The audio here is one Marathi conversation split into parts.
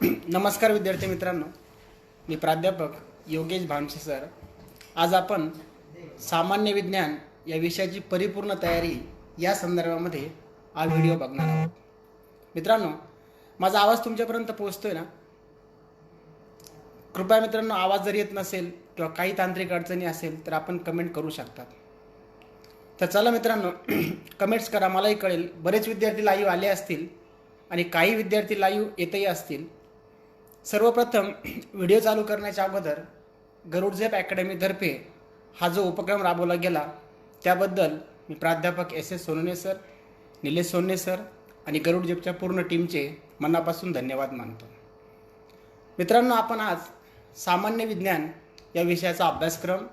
नमस्कार विद्यार्थी मित्रांनो, मी प्राध्यापक योगेश भामसे सर. आज आपण सामान्य विज्ञान या विषयाची परिपूर्ण तयारी या संदर्भामध्ये हा व्हिडिओ बघणार आहोत. मित्रांनो, माझा आवाज तुमच्यापर्यंत पोहोचतोय ना? कृपया मित्रांनो, आवाज जर येत नसेल किंवा काही तांत्रिक अडचणी असेल तर आपण कमेंट करू शकतात. तर चला मित्रांनो, कमेंट्स करा, मलाही कळेल. बरेच विद्यार्थी लाईव्ह आले असतील आणि काही विद्यार्थी लाईव्ह येतही असतील. सर्वप्रथम व्हिडिओ चालू करण्याच्या अगोदर गरुड झेप अकॅडमीतर्फे हा जो उपक्रम राबवला गेला त्याबद्दल मी प्राध्यापक S Sonawane sir, Nilesh Sonawane sir आणि गरुड झेपच्या पूर्ण टीमचे मनापासून धन्यवाद मानतो. मित्रांनो, आपण आज सामान्य विज्ञान या विषयाचा अभ्यासक्रम,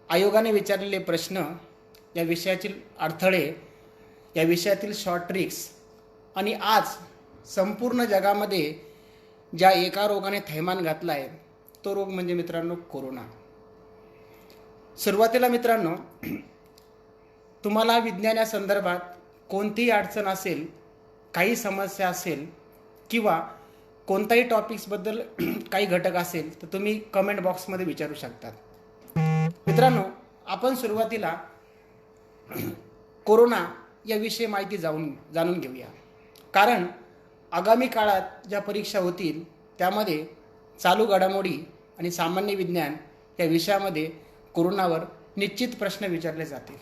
आयोगाने विचारलेले प्रश्न, या विषयातील अडथळे, या विषयातील शॉर्ट ट्रिक्स आणि आज संपूर्ण जगामध्ये ज्या एका रोगाने थैमान घातला आहे तो रोग म्हणजे मित्रांनो कोरोना. सुरुवातीला मित्रांनो, तुम्हाला विज्ञान या संदर्भात कोणतीही अडचण असेल, काही समस्या असेल किंवा कोणत्याही टॉपिक्सबद्दल काही घटक असेल तर तुम्ही कमेंट बॉक्समध्ये विचारू शकतात. मित्रांनो, आपण सुरुवातीला कोरोना याविषयी माहिती जाणून घेऊया. कारण आगामी काळात ज्या परीक्षा होतील त्यामध्ये चालू घडामोडी आणि सामान्य विज्ञान या विषयामध्ये कोरोनावर निश्चित प्रश्न विचारले जातील.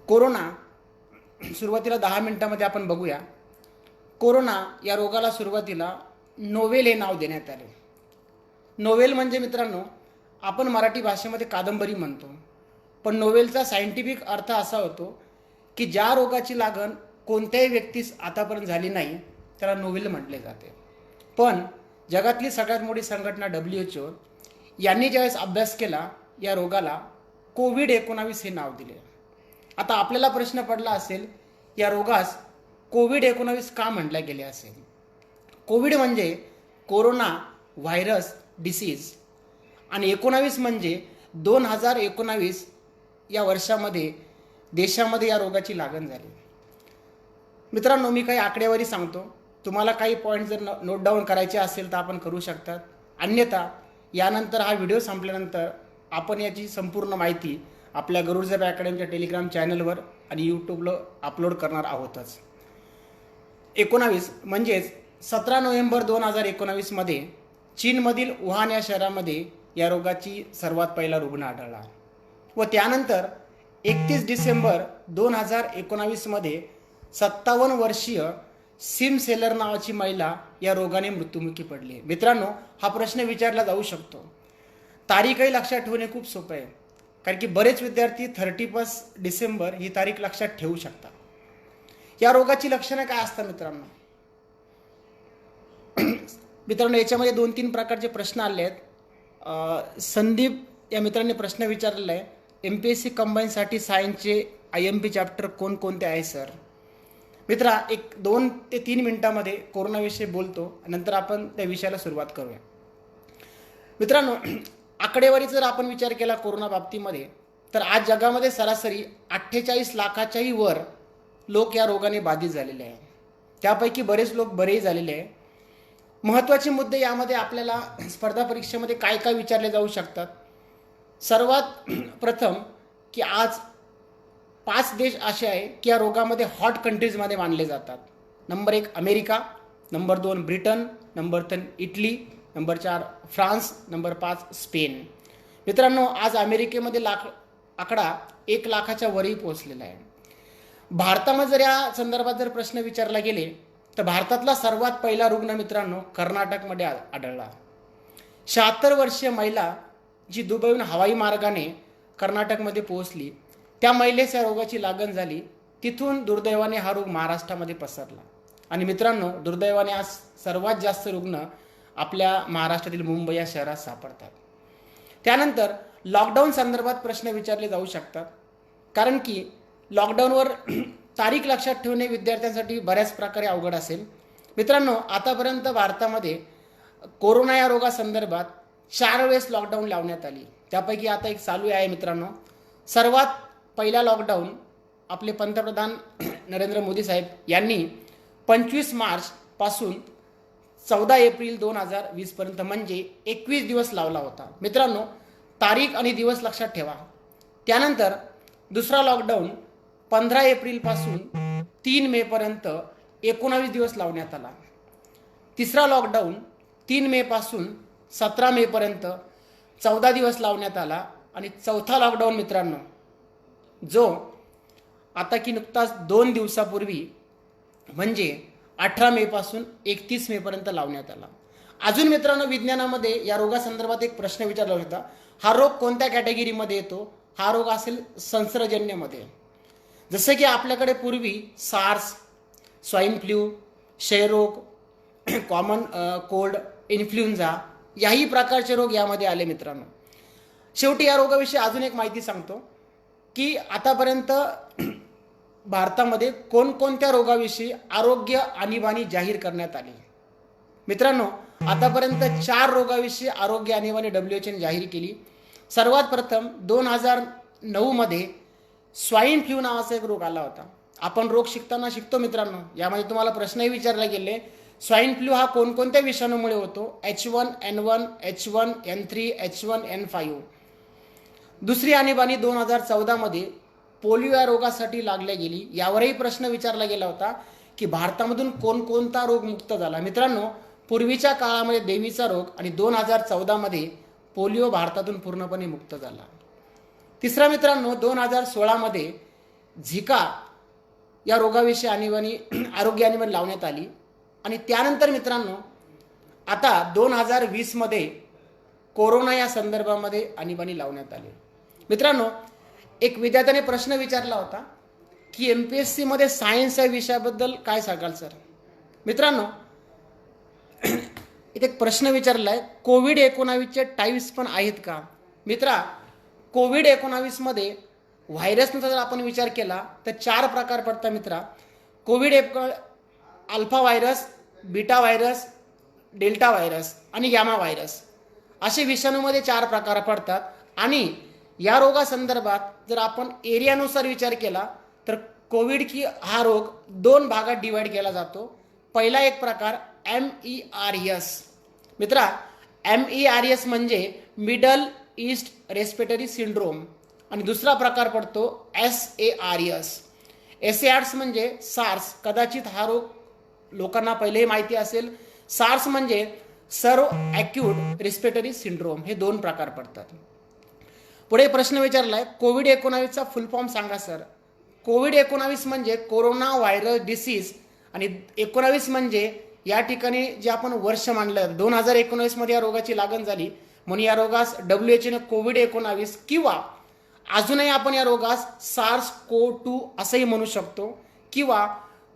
कोरोना सुरुवातीला 10 मिनिटांमध्ये आपण बघूया. कोरोना या रोगाला सुरुवातीला नोवेल हे नाव देण्यात आले. नोवेल म्हणजे मित्रांनो, आपण मराठी भाषेमध्ये कादंबरी म्हणतो, पण नोवेलचा सायंटिफिक अर्थ असा होतो की ज्या रोगाची लागण कोणत्याही व्यक्तीस आतापर्यंत झाली नाही त्याला नोवेल म्हटले जाते. पण जगातली सगळ्यात मोठी संघटना WHO यांनी ज्यावेळेस अभ्यास केला या रोगाला कोविड-19 हे नाव दिले. आता आपल्याला प्रश्न पडला असेल, या रोगास कोविड-19 का म्हटले गेले असेल? कोविड म्हणजे कोरोना व्हायरस डिसीज आणि 19 म्हणजे 2019 या वर्षामध्ये देशामध्ये या रोगाची लागण झाली. मित्रांनो, मी काही आकडेवारी सांगतो, तुम्हाला काही पॉईंट जर नोट डाऊन करायचे असेल तर आपण करू शकतात. अन्यथा यानंतर हा व्हिडिओ संपल्यानंतर आपण याची संपूर्ण माहिती आपल्या गरुड झेप अकॅडमीच्या टेलिग्राम चॅनलवर आणि यूट्यूबला अपलोड करणार आहोतच. 19 म्हणजेच 17 नोव्हेंबर 2019 मध्ये चीनमधील वुहान या शहरामध्ये या रोगाची सर्वात पहिला रुग्ण आढळला व त्यानंतर 31 डिसेंबर 2019 मध्ये 57 वर्षीय सिम सेलर नावाची महिला या रोगाने मृत्युमुखी पडली. मित्रांनो, हा प्रश्न विचारला जाऊ शकतो. तारीखही लक्षात ठेवणे खूप सोपं आहे, कारण की बरेच विद्यार्थी 31 डिसेंबर ही तारीख लक्षात ठेवू शकतात. या रोगाची लक्षणं काय असतात मित्रांनो? मित्रांनो, याच्यामध्ये 2-3 प्रकारचे प्रश्न आले आहेत. संदीप या मित्रांनी प्रश्न विचारलेला आहे, MPSC कंबाईनसाठी सायन्सचे IMP चॅप्टर कोणकोणते आहे सर? मित्रा, 2 ते 3 मिनिटांमध्ये कोरोनाविषयी बोलतो, नंतर आपण त्या विषयाला सुरुवात करूया. मित्रांनो, आकडेवारी जर आपण विचार केला कोरोना बाबतीमध्ये तर आज जगामध्ये सरासरी 48 लाखाच्याही वर लोक या रोगाने बाधित झालेले आहे. त्यापैकी बरेच लोक बरेही झालेले आहे. महत्त्वाचे मुद्दे यामध्ये आपल्याला स्पर्धा परीक्षेमध्ये काय काय विचारले जाऊ शकतात. सर्वात प्रथम की आज 5 देश असे आहे की या रोगामध्ये हॉट कंट्रीजमध्ये मानले जातात. Number 1 America, number 2 Britain, number 3 Italy, number 4 France, number 5 Spain. मित्रांनो, आज अमेरिकेमध्ये आकडा 1 लाखाच्या वरही पोहोचलेला आहे. भारतामध्ये जर या संदर्भात जर प्रश्न विचारला गेले तर भारतातला सर्वात पहिला रुग्ण मित्रांनो कर्नाटकमध्ये आढळला. 76 वर्षीय महिला जी दुबईहून हवाई मार्गाने कर्नाटकमध्ये पोहोचली, त्या महिलेस या रोगाची लागण झाली. तिथून दुर्दैवाने हा रोग महाराष्ट्रामध्ये पसरला आणि मित्रांनो, दुर्दैवाने आज सर्वात जास्त रुग्ण आपल्या महाराष्ट्रातील मुंबई या शहरात सापडतात. त्यानंतर लॉकडाऊन संदर्भात प्रश्न विचारले जाऊ शकतात, कारण की लॉकडाऊनवर तारीख लक्षात ठेवणे विद्यार्थ्यांसाठी बऱ्याच प्रकारे अवघड असेल. मित्रांनो, आतापर्यंत भारतामध्ये कोरोना या रोगासंदर्भात 4 वेळेस लॉकडाऊन लावण्यात आली. त्यापैकी आता एक चालू आहे मित्रांनो. सर्वात पहिला लॉकडाऊन आपले पंतप्रधान नरेंद्र मोदी साहेब यांनी 25 मार्च पासून 14 एप्रिल 2020 पर्यंत, म्हणजे 21 दिवस लावला होता. मित्रांनो, तारीख आणि दिवस लक्षात ठेवा. त्यानंतर दुसरा लॉकडाऊन 15 एप्रिलपासून 3 मे पर्यंत 19 दिवस लावण्यात आला. तिसरा लॉकडाऊन 3 मे पासून 17 मे पर्यंत 14 दिवस लावण्यात आला. आणि चौथा लॉकडाऊन मित्रांनो, जो आता की नुकताच 2 दिवसापूर्वी म्हणजे 18 मे पासून 31 मे पर्यंत लावण्यात आला. अजून मित्रांनो, विज्ञानामध्ये या रोगासंदर्भात एक प्रश्न विचारला होता, हा रोग कोणत्या कॅटेगरीमध्ये येतो? हा रोग असेल संसर्गजन्यमध्ये. जसं की आपल्याकडे पूर्वी सार्स, स्वाईन फ्ल्यू, क्षयरोग, कॉमन कोल्ड, इन्फ्लुएन्झा याही प्रकारचे रोग यामध्ये आले मित्रांनो. शेवटी या रोगाविषयी अजून एक माहिती सांगतो की आतापर्यंत भारतामध्ये कोणकोणत्या रोगाविषयी आरोग्य आणीबाणी जाहीर करण्यात आली. मित्रांनो, आतापर्यंत 4 रोगाविषयी आरोग्य आणीबाणी WHO ने जाहीर केली. सर्वात प्रथम 2009 मध्ये स्वाईन फ्लू नावाचा एक रोग आला होता. आपण रोग शिकताना शिकतो मित्रांनो. यामध्ये तुम्हाला प्रश्नही विचारले गेले, स्वाईन फ्लू हा कोणकोणत्या विषाणूमुळे होतो? H1N1, H1N3, H1N5. दुसरी आणीबाणी 2014 मध्ये पोलिओ या रोगासाठी लागल्या गेली. यावरही प्रश्न विचारला गेला होता की भारतामधून कोणकोणता रोग मुक्त झाला. मित्रांनो, पूर्वीच्या काळामध्ये देवीचा रोग आणि 2014 मध्ये पोलिओ भारतातून पूर्णपणे मुक्त झाला. तिसरा मित्रांनो, 2016 मध्ये झिका या रोगाविषयी आणीबाणी आरोग्य आणीबाणी लावण्यात आली. आणि त्यानंतर मित्रांनो, आता 2020 मध्ये कोरोना या संदर्भामध्ये आणीबाणी लावण्यात आली. मित्रांनो, एक विद्यार्थ्याने प्रश्न विचारला होता की MPSC मध्ये सायन्स या विषयाबद्दल काय सांगाल सर? मित्रांनो, इथे एक प्रश्न विचारला आहे, कोविड-19चे टाईप्स पण आहेत का? मित्रा, कोविड-19 मध्ये व्हायरसचा जर आपण विचार केला तर 4 प्रकार पडतात मित्रा. Alpha virus, beta virus, delta virus आणि गामा व्हायरस असे विषाणूमध्ये 4 प्रकार पडतात. आणि या रोगासंदर्भात जर आपण एरियानुसार विचार केला तर कोविड की हा रोग 2 भागात डिवाइड केला जातो. पहिला एक प्रकार MERS. मित्रा, MERS म्हणजे मिडल ईस्ट रेस्पिरेटरी सिंड्रोम. आणि दुसरा प्रकार पडतो SARS म्हणजे सार्स. कदाचित हा रोग लोकांना पहिलेही माहिती असेल. सार्स म्हणजे सर्व ॲक्यूट रेस्पिरेटरी सिंड्रोम. हे 2 प्रकार पडतात. पुढे प्रश्न विचारलाय, कोविड-19चा फुल फॉर्म सांगा सर. कोविड-19 म्हणजे कोरोना व्हायरस डिसीज. आणि 19 म्हणजे या ठिकाणी जे आपण वर्ष मानलं, 2019 मध्ये या रोगाची लागण झाली, म्हणून या रोगास WHO ने कोविड-19 किंवा अजूनही आपण या रोगास SARS-CoV-2 असंही म्हणू शकतो किंवा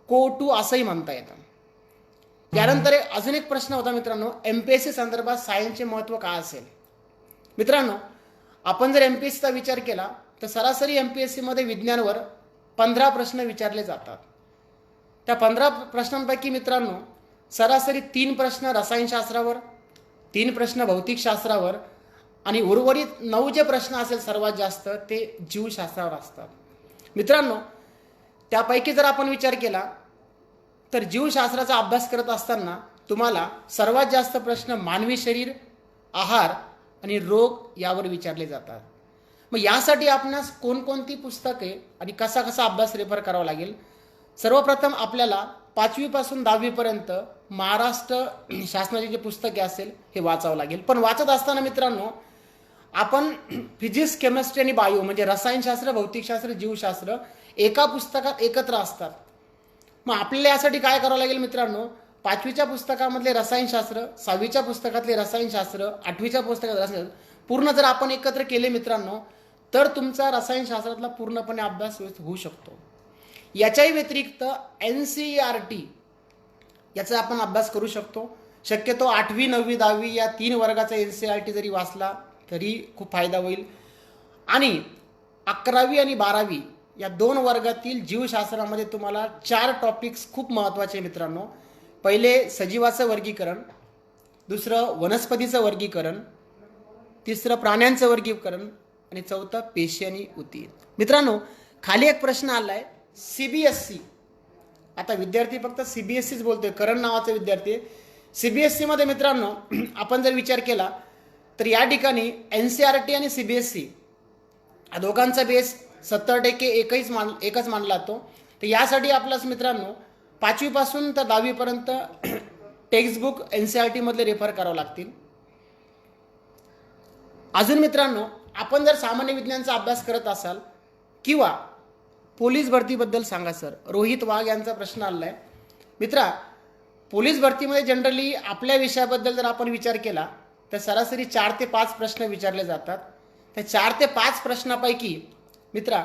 CO2 असंही म्हणता येतं. त्यानंतर अजून एक प्रश्न होता मित्रांनो, MPSC संदर्भात सायन्सचे महत्त्व काय असेल? मित्रांनो, आपण जर MPSCचा विचार केला तर सरासरी MPSC मध्ये विज्ञानावर 15 प्रश्न विचारले जातात. त्या 15 प्रश्नांपैकी मित्रांनो, सरासरी 3 प्रश्न रसायनशास्त्रावर, 3 प्रश्न भौतिकशास्त्रावर आणि उर्वरित 9 जे प्रश्न असेल सर्वात जास्त ते जीवशास्त्रावर असतात. मित्रांनो, त्यापैकी जर आपण विचार केला तर जीवशास्त्राचा अभ्यास करत असताना तुम्हाला सर्वात जास्त प्रश्न मानवी शरीर, आहार आणि रोग यावर विचारले जातात. मग यासाठी आपणास कोणकोणती पुस्तके आणि कसा अभ्यास रेफर करावा लागेल? सर्वप्रथम आपल्याला 5वी पासून 10वी पर्यंत महाराष्ट्र शासनाची जे पुस्तके असेल हे वाचावं लागेल. पण वाचत असताना मित्रांनो, आपण फिजिक्स, केमिस्ट्री आणि बायो म्हणजे रसायनशास्त्र, भौतिकशास्त्र, जीवशास्त्र एका पुस्तकात एकत्र असतात. मग आपल्याला यासाठी काय करावं लागेल मित्रांनो, 5वीच्या पुस्तकामधले रसायनशास्त्र, 6वीच्या पुस्तकातले रसायनशास्त्र, 8वीच्या पुस्तकात रसायन पूर्ण जर आपण एकत्र केले मित्रांनो तर तुमचा रसायनशास्त्रातला पूर्णपणे अभ्यास होऊ शकतो. याच्याही व्यतिरिक्त NCERT याचा आपण अभ्यास करू शकतो. शक्यतो 8वी, 9वी, 10वी या 3 वर्गाचा NCERT जरी वाचला तरी खूप फायदा होईल. आणि 11वी आणि 12वी या 2 वर्गातील जीवशास्त्रामध्ये तुम्हाला 4 टॉपिक्स खूप महत्त्वाचे मित्रांनो. पहिले सजीवाचं वर्गीकरण, दुसरं वनस्पतीचं वर्गीकरण, तिसरं प्राण्यांचं वर्गीकरण आणि चौथं पेशी आणि ऊती. मित्रांनो, खाली एक प्रश्न आलाय, CBSE. आता विद्यार्थी फक्त CBSEच बोलतोय. करण नावाचा विद्यार्थी CBSEमध्ये मित्रांनो आपण जर विचार केला तर या ठिकाणी NCERT आणि CBSE या दोघांचा बेस 70% एकच मानला जातो. तर यासाठी आपल्यास मित्रांनो 5वी पासून तर 10वी पर्यंत टेक्स्टबुक NCERT मधले रेफर करावं लागतील. अजून मित्रांनो आपण जर सामान्य विज्ञानचा अभ्यास करत असाल किंवा पोलीस भरतीबद्दल सांगा सर. रोहित वाघ यांचा प्रश्न आला आहे. मित्रा, पोलीस भरतीमध्ये जनरली आपल्या विषयाबद्दल जर आपण विचार केला तर सरासरी 4 ते 5 प्रश्न विचारले जातात. त्या 4 ते 5 प्रश्नापैकी मित्रा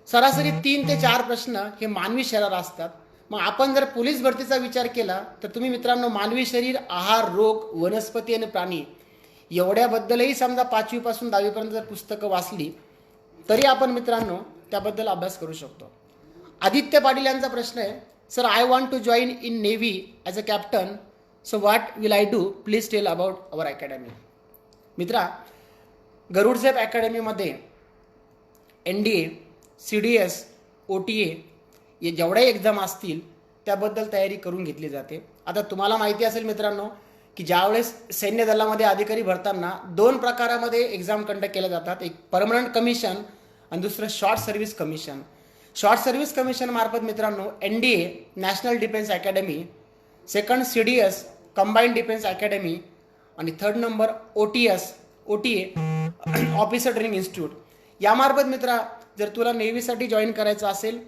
सरासरी 3 ते 4 प्रश्न हे मानवी शरीरावर असतात. मग आपण जर पोलीस भरतीचा विचार केला तर तुम्ही मित्रांनो मानवी शरीर, आहार, रोग, वनस्पती आणि प्राणी एवढ्याबद्दलही समजा 5वी पासून 10वी पर्यंत जर पुस्तकं वाचली तरी आपण मित्रांनो त्याबद्दल अभ्यास करू शकतो. आदित्य पाटील यांचा प्रश्न आहे, sir I want to join in navy as a captain, so what will I do, please tell about our academy. मित्रा, गरुडझेप अकॅडमीमध्ये NDA, CDS, OTA हे जेवढ्याही एक्झाम असतील त्याबद्दल तयारी करून घेतली जाते. आता तुम्हाला माहिती असेल मित्रांनो की ज्यावेळेस सैन्य दलामध्ये अधिकारी भरताना 2 प्रकारामध्ये एक्झाम कंडक्ट केल्या जातात. एक परमनंट कमिशन आणि दुसरं short service commission. Short service commission मार्फत मित्रांनो NDA national defence academy, second CDS combined defence academy आणि third number OTA officer training institute यामार्फत मित्रा जर तुला नेव्हीसाठी जॉईन करायचं असेल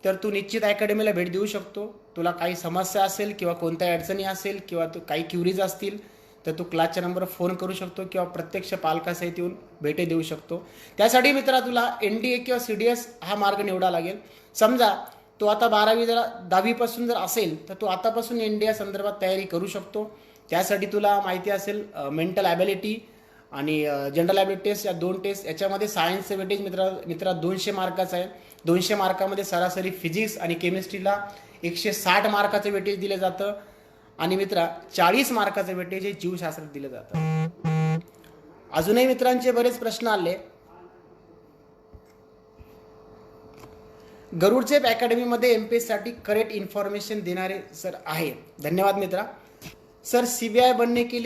तर तू निश्चित अकॅडमीला भेट देऊ शकतो. तुला काही समस्या असेल किंवा कोणत्याही अडचणी असेल किंवा तू काही क्युरीज असतील तर तू क्लासच्या नंबरवर फोन करू शकतो किंवा प्रत्यक्ष पालकासहित येऊन भेटी देऊ शकतो. त्यासाठी मित्रा तुला NDA किंवा CDS हा मार्ग निवडा लागेल. समजा तू आता 12वी जर 10वी पासून जर असेल तर तू आतापासून NDA संदर्भात तयारी करू शकतो. त्यासाठी तुला माहिती असेल मेंटल ॲबिलिटी आणि जनरल ॲबिलिटी टेस्ट या 2 टेस्ट. याच्यामध्ये सायन्सचं वेटेज मित्रा 200 मार्काचं आहे. 200 मार्कामध्ये सरासरी फिजिक्स आणि केमिस्ट्रीला 160 मार्काचं वेटेज दिलं जातं आणि मित्रा 40 मार्काचं वेटेज हे जीवशास्त्रात दिलं जातं. अजूनही मित्रांचे बरेच प्रश्न आले. गरुडझेप अकॅडमीमध्ये MPSC साठी करेक्ट इन्फॉर्मेशन देणारे सर आहे. धन्यवाद मित्रा. सर CBI बनने के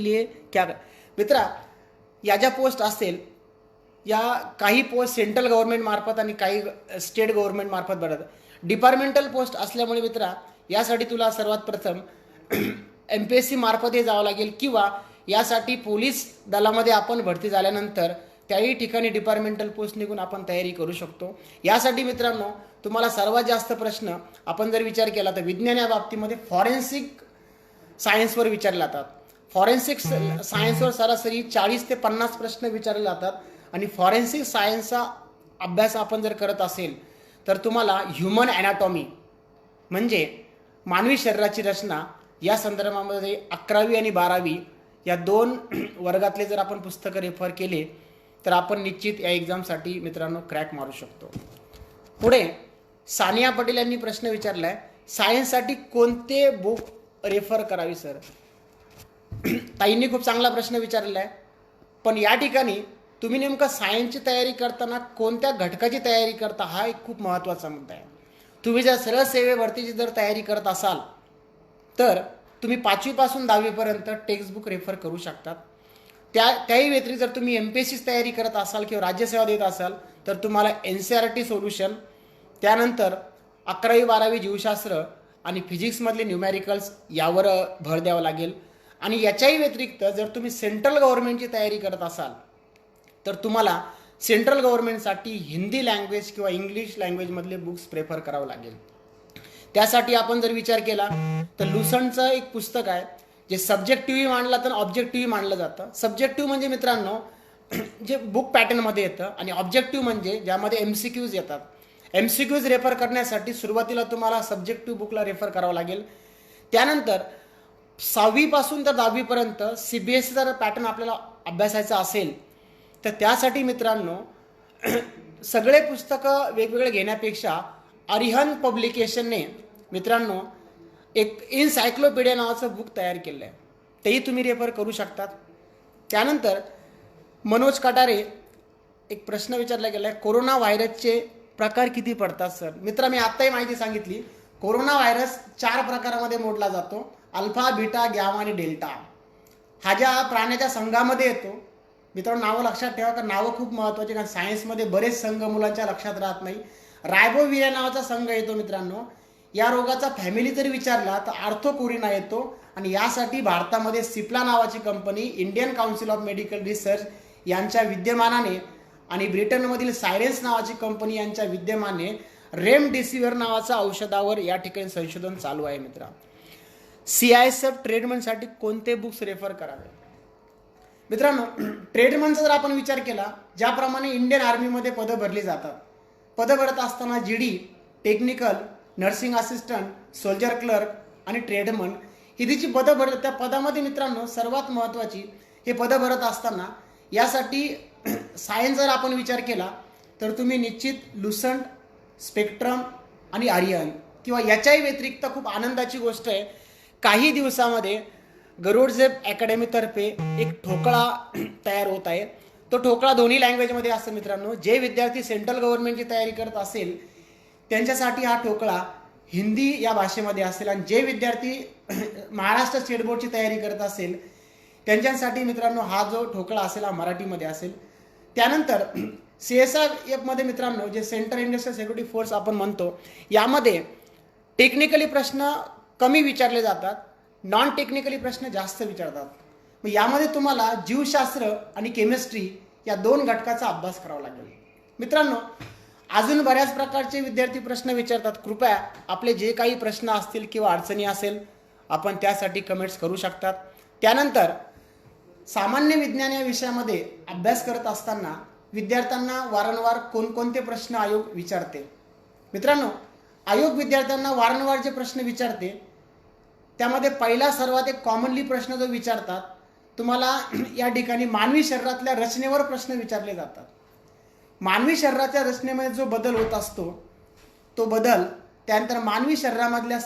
लिए क्या मित्रा या ज्या पोस्ट असेल या काही पोस्ट सेंट्रल गव्हर्नमेंट मार्फत आणि काही स्टेट गव्हर्नमेंट मार्फत भरतात. डिपार्टमेंटल पोस्ट असल्यामुळे मित्रा यासाठी तुला सर्वात प्रथम MPSC मार्फतही जावं लागेल किंवा यासाठी पोलीस दलामध्ये आपण भरती झाल्यानंतर त्याही ठिकाणी डिपार्टमेंटल पोस्ट निघून आपण तयारी करू शकतो. यासाठी मित्रांनो तुम्हाला सर्वात जास्त प्रश्न आपण जर विचार केला तर विज्ञान या बाबतीमध्ये फॉरेन्सिक सायन्सवर विचारले जातात. फॉरेन्सिक सायन्सवर सरासरी 40 ते 50 प्रश्न विचारले जातात आणि फॉरेन्सिक सायन्सचा अभ्यास आपण जर करत असेल तर तुम्हाला ह्युमन ॲनाटॉमी म्हणजे मानवी शरीराची रचना या संदर्भामध्ये 11वी आणि 12वी या 2 वर्गातले जर आपण पुस्तकं रेफर केले तर आपण निश्चित या एक्झामसाठी मित्रांनो क्रॅक मारू शकतो. पुढे सानिया पटेल यांनी प्रश्न विचारला आहे, सायन्ससाठी कोणते बुक रेफर करावी सर. ताईंनी खूप चांगला प्रश्न विचारलेला आहे. पण या ठिकाणी तुम्ही नेमकं सायन्सची तयारी करताना कोणत्या घटकाची तयारी करता हा एक खूप महत्त्वाचा मुद्दा आहे. तुम्ही जर सरळ सेवे भरतीची जर तयारी करत असाल तर तुम्ही 5वी पासून 10वी पर्यंत टेक्स्टबुक रेफर करू शकतात. त्याही व्यतिरिक्त जर तुम्ही MPSCची तयारी करत असाल किंवा राज्यसेवा देत असाल तर तुम्हाला NCERT सोल्युशन, त्यानंतर 11वी 12वी जीवशास्त्र आणि फिजिक्समधले न्यूमॅरिकल्स यावर भर द्यावा लागेल. आणि याच्याही व्यतिरिक्त जर तुम्ही सेंट्रल गव्हर्नमेंटची तयारी करत असाल तर तुम्हाला सेंट्रल गव्हर्नमेंटसाठी हिंदी लँग्वेज किंवा इंग्लिश लँग्वेजमधले बुक्स प्रेफर करावं लागेल. त्यासाठी आपण जर विचार केला तर लुसंटचं एक पुस्तक आहे जे सब्जेक्टिव्हही मांडलं तर ऑब्जेक्टिव्हही मांडलं जातं. सब्जेक्टिव्ह म्हणजे मित्रांनो जे बुक पॅटर्नमध्ये येतं आणि ऑब्जेक्टिव्ह म्हणजे ज्यामध्ये MCQs येतात. MCQs रेफर करण्यासाठी सुरुवातीला तुम्हाला सब्जेक्टिव्ह बुकला रेफर करावं लागेल. त्यानंतर 6वी पासून तर 10वी पर्यंत CBSE जर पॅटर्न आपल्याला अभ्यासायचा असेल तर त्यासाठी मित्रांनो सगळे पुस्तकं वेगवेगळे घेण्यापेक्षा अरिहंत पब्लिकेशनने मित्रांनो एक इनसायक्लोपीडिया नावाचं बुक तयार केलं आहे, तेही तुम्ही रेफर करू शकतात. त्यानंतर मनोज कटारे एक प्रश्न विचारला गेला आहे, कोरोना व्हायरसचे प्रकार किती पडतात सर. मित्रा, मी आत्ताही माहिती सांगितली कोरोना व्हायरस 4 प्रकारामध्ये मोडला जातो, अल्फा, बीटा, गॅमा आणि डेल्टा. हा ज्या प्राण्याच्या संघामध्ये येतो, मित्रांनो नावं लक्षात ठेवा, कारण नावं खूप महत्त्वाची, कारण सायन्समध्ये बरेच संघ मुलांच्या लक्षात राहत नाही. रायबोविरिया नावाचा संघ येतो मित्रांनो. या रोगाचा फॅमिली जर विचारला तर आर्थोकोरिना येतो, आणि यासाठी भारतामध्ये सिप्ला नावाची company, Indian council of medical research यांच्या विद्यमानाने आणि ब्रिटनमधील सायरेन्स नावाची कंपनी यांच्या विद्यमाने रेमडेसिविर नावाच्या औषधावर या ठिकाणी संशोधन चालू आहे. मित्रा, CISF ट्रेडमनसाठी कोणते बुक्स रेफर करावे? मित्रांनो, ट्रेडमनचा जर आपण विचार केला, ज्याप्रमाणे इंडियन आर्मीमध्ये पदं भरली जातात, पदं भरत असताना GD, technical, nursing assistant, soldier clerk आणि ट्रेडमन ही जी पदं भरत, त्या पदामध्ये मित्रांनो सर्वात महत्त्वाची हे पदं भरत असताना यासाठी सायन्स जर आपण विचार केला तर तुम्ही निश्चित लुसंट, स्पेक्ट्रम आणि आर्यन, किंवा याच्याही व्यतिरिक्त खूप आनंदाची गोष्ट आहे, काही दिवसामध्ये गरुडझेप अकॅडमीतर्फे एक ठोकळा तयार होत आहे. तो ठोकळा दोन्ही लँग्वेजमध्ये असतो मित्रांनो. जे विद्यार्थी सेंट्रल गव्हर्नमेंटची तयारी करत असेल त्यांच्यासाठी हा ठोकळा हिंदी या भाषेमध्ये असेल, आणि जे विद्यार्थी महाराष्ट्र स्टेट बोर्डची तयारी करत असेल त्यांच्यासाठी मित्रांनो हा जो ठोकळा असेल हा मराठीमध्ये असेल. त्यानंतर CSIF मध्ये मित्रांनो, जे सेंट्रल इंडस्ट्रियल सिक्युरिटी फोर्स आपण म्हणतो, यामध्ये टेक्निकली प्रश्न कमी विचारले जातात, नॉन टेक्निकली प्रश्न जास्त विचारतात. मग यामध्ये तुम्हाला जीवशास्त्र आणि केमिस्ट्री या 2 घटकाचा अभ्यास करावा लागेल. मित्रांनो, अजून बऱ्याच प्रकारचे विद्यार्थी प्रश्न विचारतात. कृपया आपले जे काही प्रश्न असतील किंवा अडचणी असेल आपण त्यासाठी कमेंट्स करू शकतात. त्यानंतर सामान्य विज्ञान या विषयामध्ये अभ्यास करत असताना विद्यार्थ्यांना वारंवार कोणकोणते प्रश्न आयोग विचारते? मित्रांनो, आयोग विद्यार्थ्यांना वारंवार जे प्रश्न विचारते त्यामध्ये पहिला सर्वात एक कॉमनली प्रश्न जो विचारतात, तुम्हाला या ठिकाणी मानवी शरीरातल्या रचनेवर प्रश्न विचारले जातात. मानवी शरीराच्या रचनेमध्ये जो बदल होत असतो तो बदल, त्यानंतर मानवी शरीरामधल्या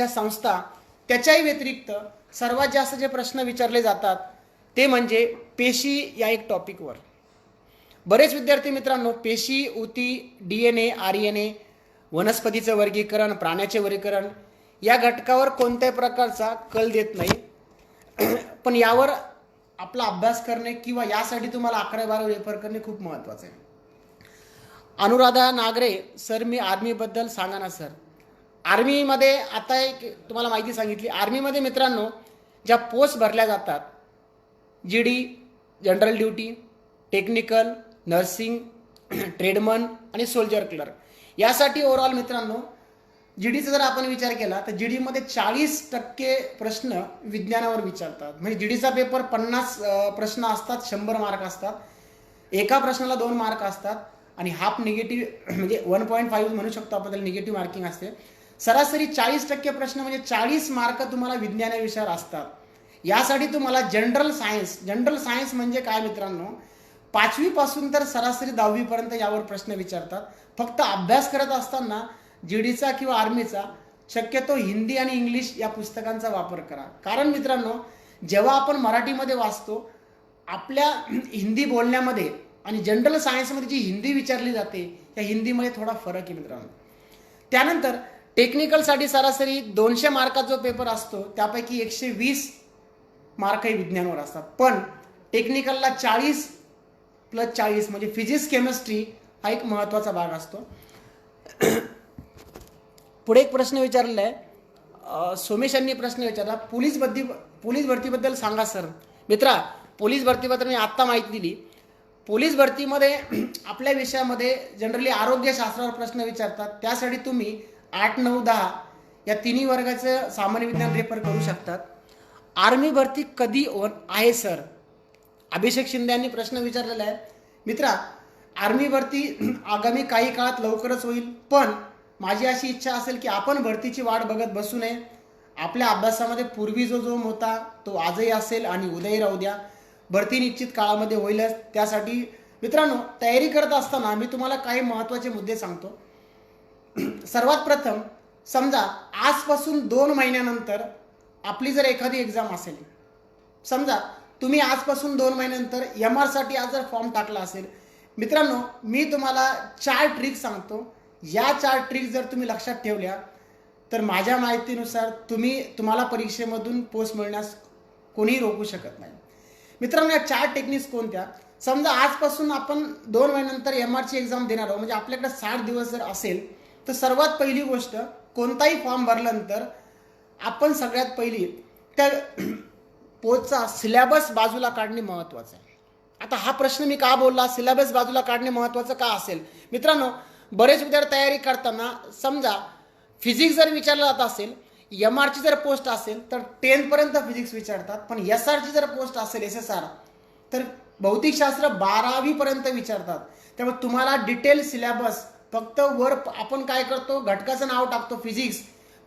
संस्था, त्याच्याही व्यतिरिक्त सर्वात जास्त जे प्रश्न विचारले जातात ते म्हणजे पेशी या एक टॉपिकवर. बरेच विद्यार्थी मित्रांनो पेशी, ऊती, DNA, RNA, वनस्पतीचं वर्गीकरण, प्राण्याचे वर्गीकरण या घटकावर कोणत्याही प्रकारचा कल देत नाही. पण यावर आपला अभ्यास करणे किंवा यासाठी तुम्हाला 11-12 रेफर करणे खूप महत्त्वाचं आहे. अनुराधा नागरे, सर मी आर्मीबद्दल सांगा ना सर. आर्मीमध्ये आता एक तुम्हाला माहिती सांगितली. आर्मीमध्ये मित्रांनो ज्या पोस्ट भरल्या जातात, GD, general duty, technical, nursing, tradesman आणि सोल्जर क्लर्क, यासाठी ओव्हरऑल मित्रांनो GDचा जर आपण विचार केला तर GDमध्ये 40% प्रश्न विज्ञानावर विचारतात. म्हणजे GDचा पेपर 50 प्रश्न असतात, 100 मार्क असतात. एका प्रश्नाला 2 मार्क असतात आणि हाफ निगेटिव्ह म्हणजे 1.5 म्हणू शकतो आपण, त्याला निगेटिव्ह मार्किंग असते. सरासरी 40% प्रश्न म्हणजे 40 मार्क तुम्हाला विज्ञान या विषयावर असतात. यासाठी तुम्हाला जनरल सायन्स म्हणजे काय मित्रांनो, 5वी पासून तर सरासरी 10वी पर्यंत यावर प्रश्न विचारतात. फक्त अभ्यास करत असताना GDचा किंवा आर्मीचा शक्यतो हिंदी आणि इंग्लिश या पुस्तकांचा वापर करा. कारण मित्रांनो जेव्हा आपण मराठीमध्ये वाचतो, आपल्या हिंदी बोलण्यामध्ये आणि जनरल सायन्समध्ये जी हिंदी विचारली जाते या हिंदीमध्ये थोडा फरक आहे मित्रांनो. त्यानंतर टेक्निकलसाठी सरासरी 200 मार्काचा जो पेपर असतो त्यापैकी 120 मार्क हे विज्ञानावर असतात. पण टेक्निकलला 40+40 म्हणजे फिजिक्स, केमिस्ट्री हा एक महत्त्वाचा भाग असतो. पुढे एक प्रश्न विचारलेला आहे, सोमेश यांनी प्रश्न विचारला, पोलीस भरतीबद्दल सांगा सर. मित्रा, पोलीस भरतीबद्दल मी आत्ता माहिती दिली. पोलीस भरतीमध्ये आपल्या विषयामध्ये जनरली आरोग्यशास्त्रावर प्रश्न विचारतात. त्यासाठी तुम्ही 8, 9, 10 या तिन्ही वर्गाचं सामान्य विज्ञान रेफर करू शकतात. आर्मी भरती कधी आहे सर? अभिषेक शिंदे यांनी प्रश्न विचारलेला आहे. मित्रा, आर्मी भरती आगामी काही काळात लवकरच होईल, पण माझी अशी इच्छा असेल की आपण भरतीची वाट बघत बसू नये. आपल्या अभ्यासामध्ये पूर्वी जो जोम होता तो आजही असेल आणि उद्याही राहू द्या. भरती निश्चित काळामध्ये होईलच. त्यासाठी मित्रांनो तयारी करत असताना मी तुम्हाला काही महत्त्वाचे मुद्दे सांगतो. सर्वात प्रथम समजा आजपासून 2 महिन्यानंतर आपली जर एखादी एक्झाम असेल, समजा तुम्ही आजपासून 2 महिन्यानंतर MR साठी आज जर फॉर्म टाकला असेल, मित्रांनो, मी तुम्हाला 4 ट्रिक सांगतो. या 4 ट्रिक जर तुम्ही लक्षात ठेवल्या तर माझ्या माहितीनुसार तुम्हाला परीक्षेमधून पोस्ट मिळण्यास कोणीही रोखू शकत नाही. मित्रांनो, या 4 टेक्निक्स कोणत्या? समजा आजपासून आपण 2 महिन्यानंतर MRची एक्झाम देणार आहोत, म्हणजे आपल्याकडे 60 दिवस जर असेल तर सर्वात पहिली गोष्ट, कोणताही फॉर्म भरल्यानंतर आपण सगळ्यात पहिली त्या पोस्टचा सिलेबस बाजूला काढणे महत्त्वाचं आहे. आता हा प्रश्न मी का बोलला, सिलेबस बाजूला काढणे महत्त्वाचं का असेल? मित्रांनो, बरेच विद्यार्थी तयारी करताना समजा फिजिक्स जर विचारलं जात असेल, MRची जर पोस्ट असेल तर 10th पर्यंत फिजिक्स विचारतात, पण SRची जर पोस्ट असेल SSR तर भौतिकशास्त्र 12वी पर्यंत विचारतात. त्यामुळे तुम्हाला डिटेल सिलेबस, फक्त वर आपण काय करतो, घटकाचं नाव टाकतो फिजिक्स,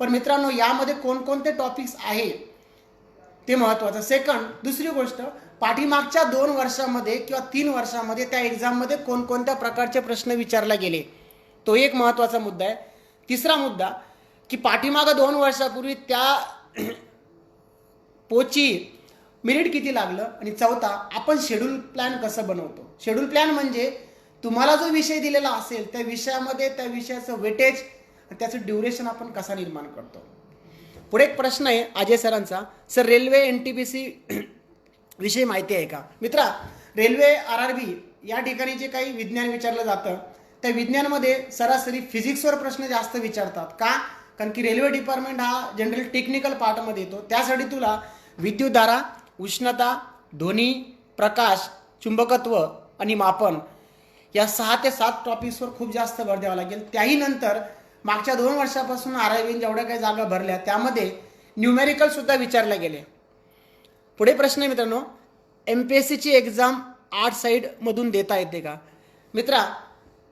पण मित्रांनो यामध्ये कोणकोणते टॉपिक्स आहे ते महत्त्वाचं. सेकंड, दुसरी गोष्ट, पाठीमागच्या 2 वर्षामध्ये किंवा 3 वर्षामध्ये त्या एक्झाममध्ये कोणकोणत्या प्रकारचे प्रश्न विचारले गेले, तो एक महत्त्वाचा मुद्दा आहे. तिसरा मुद्दा की पाठीमागं 2 वर्षापूर्वी त्या पोस्टची मेरिट किती लागलं. आणि चौथा, आपण शेड्यूल प्लॅन कसं बनवतो. शेड्यूल प्लॅन म्हणजे तुम्हाला जो विषय दिलेला असेल त्या विषयामध्ये त्या विषयाचं वेटेज, त्याचं ड्युरेशन आपण कसा निर्माण करतो. पुढे एक प्रश्न आहे अजय सरांचा. सर, रेल्वे NTPC विषयी माहिती आहे का? मित्रा, रेल्वे RRB या ठिकाणी जे काही विज्ञान विचारलं जातं त्या विज्ञानमध्ये सरासरी फिजिक्सवर प्रश्न जास्त विचारतात. का? कारण की रेल्वे डिपार्टमेंट हा जनरल टेक्निकल पार्टमध्ये येतो. त्यासाठी तुला विद्युतधारा, उष्णता, ध्वनी, प्रकाश, चुंबकत्व आणि मापन या 6 ते 7 टॉपिक्सवर खूप जास्त भर द्यावा लागेल. त्याही नंतर मागच्या 2 वर्षापासून RRB जेवढ्या काही जागा भरल्या त्यामध्ये न्यूमेरिकल सुद्धा विचारले गेले. पुढे प्रश्न आहे मित्रांनो, MPSCची एक्झाम आर्ट साईडमधून देता येते का? मित्रा,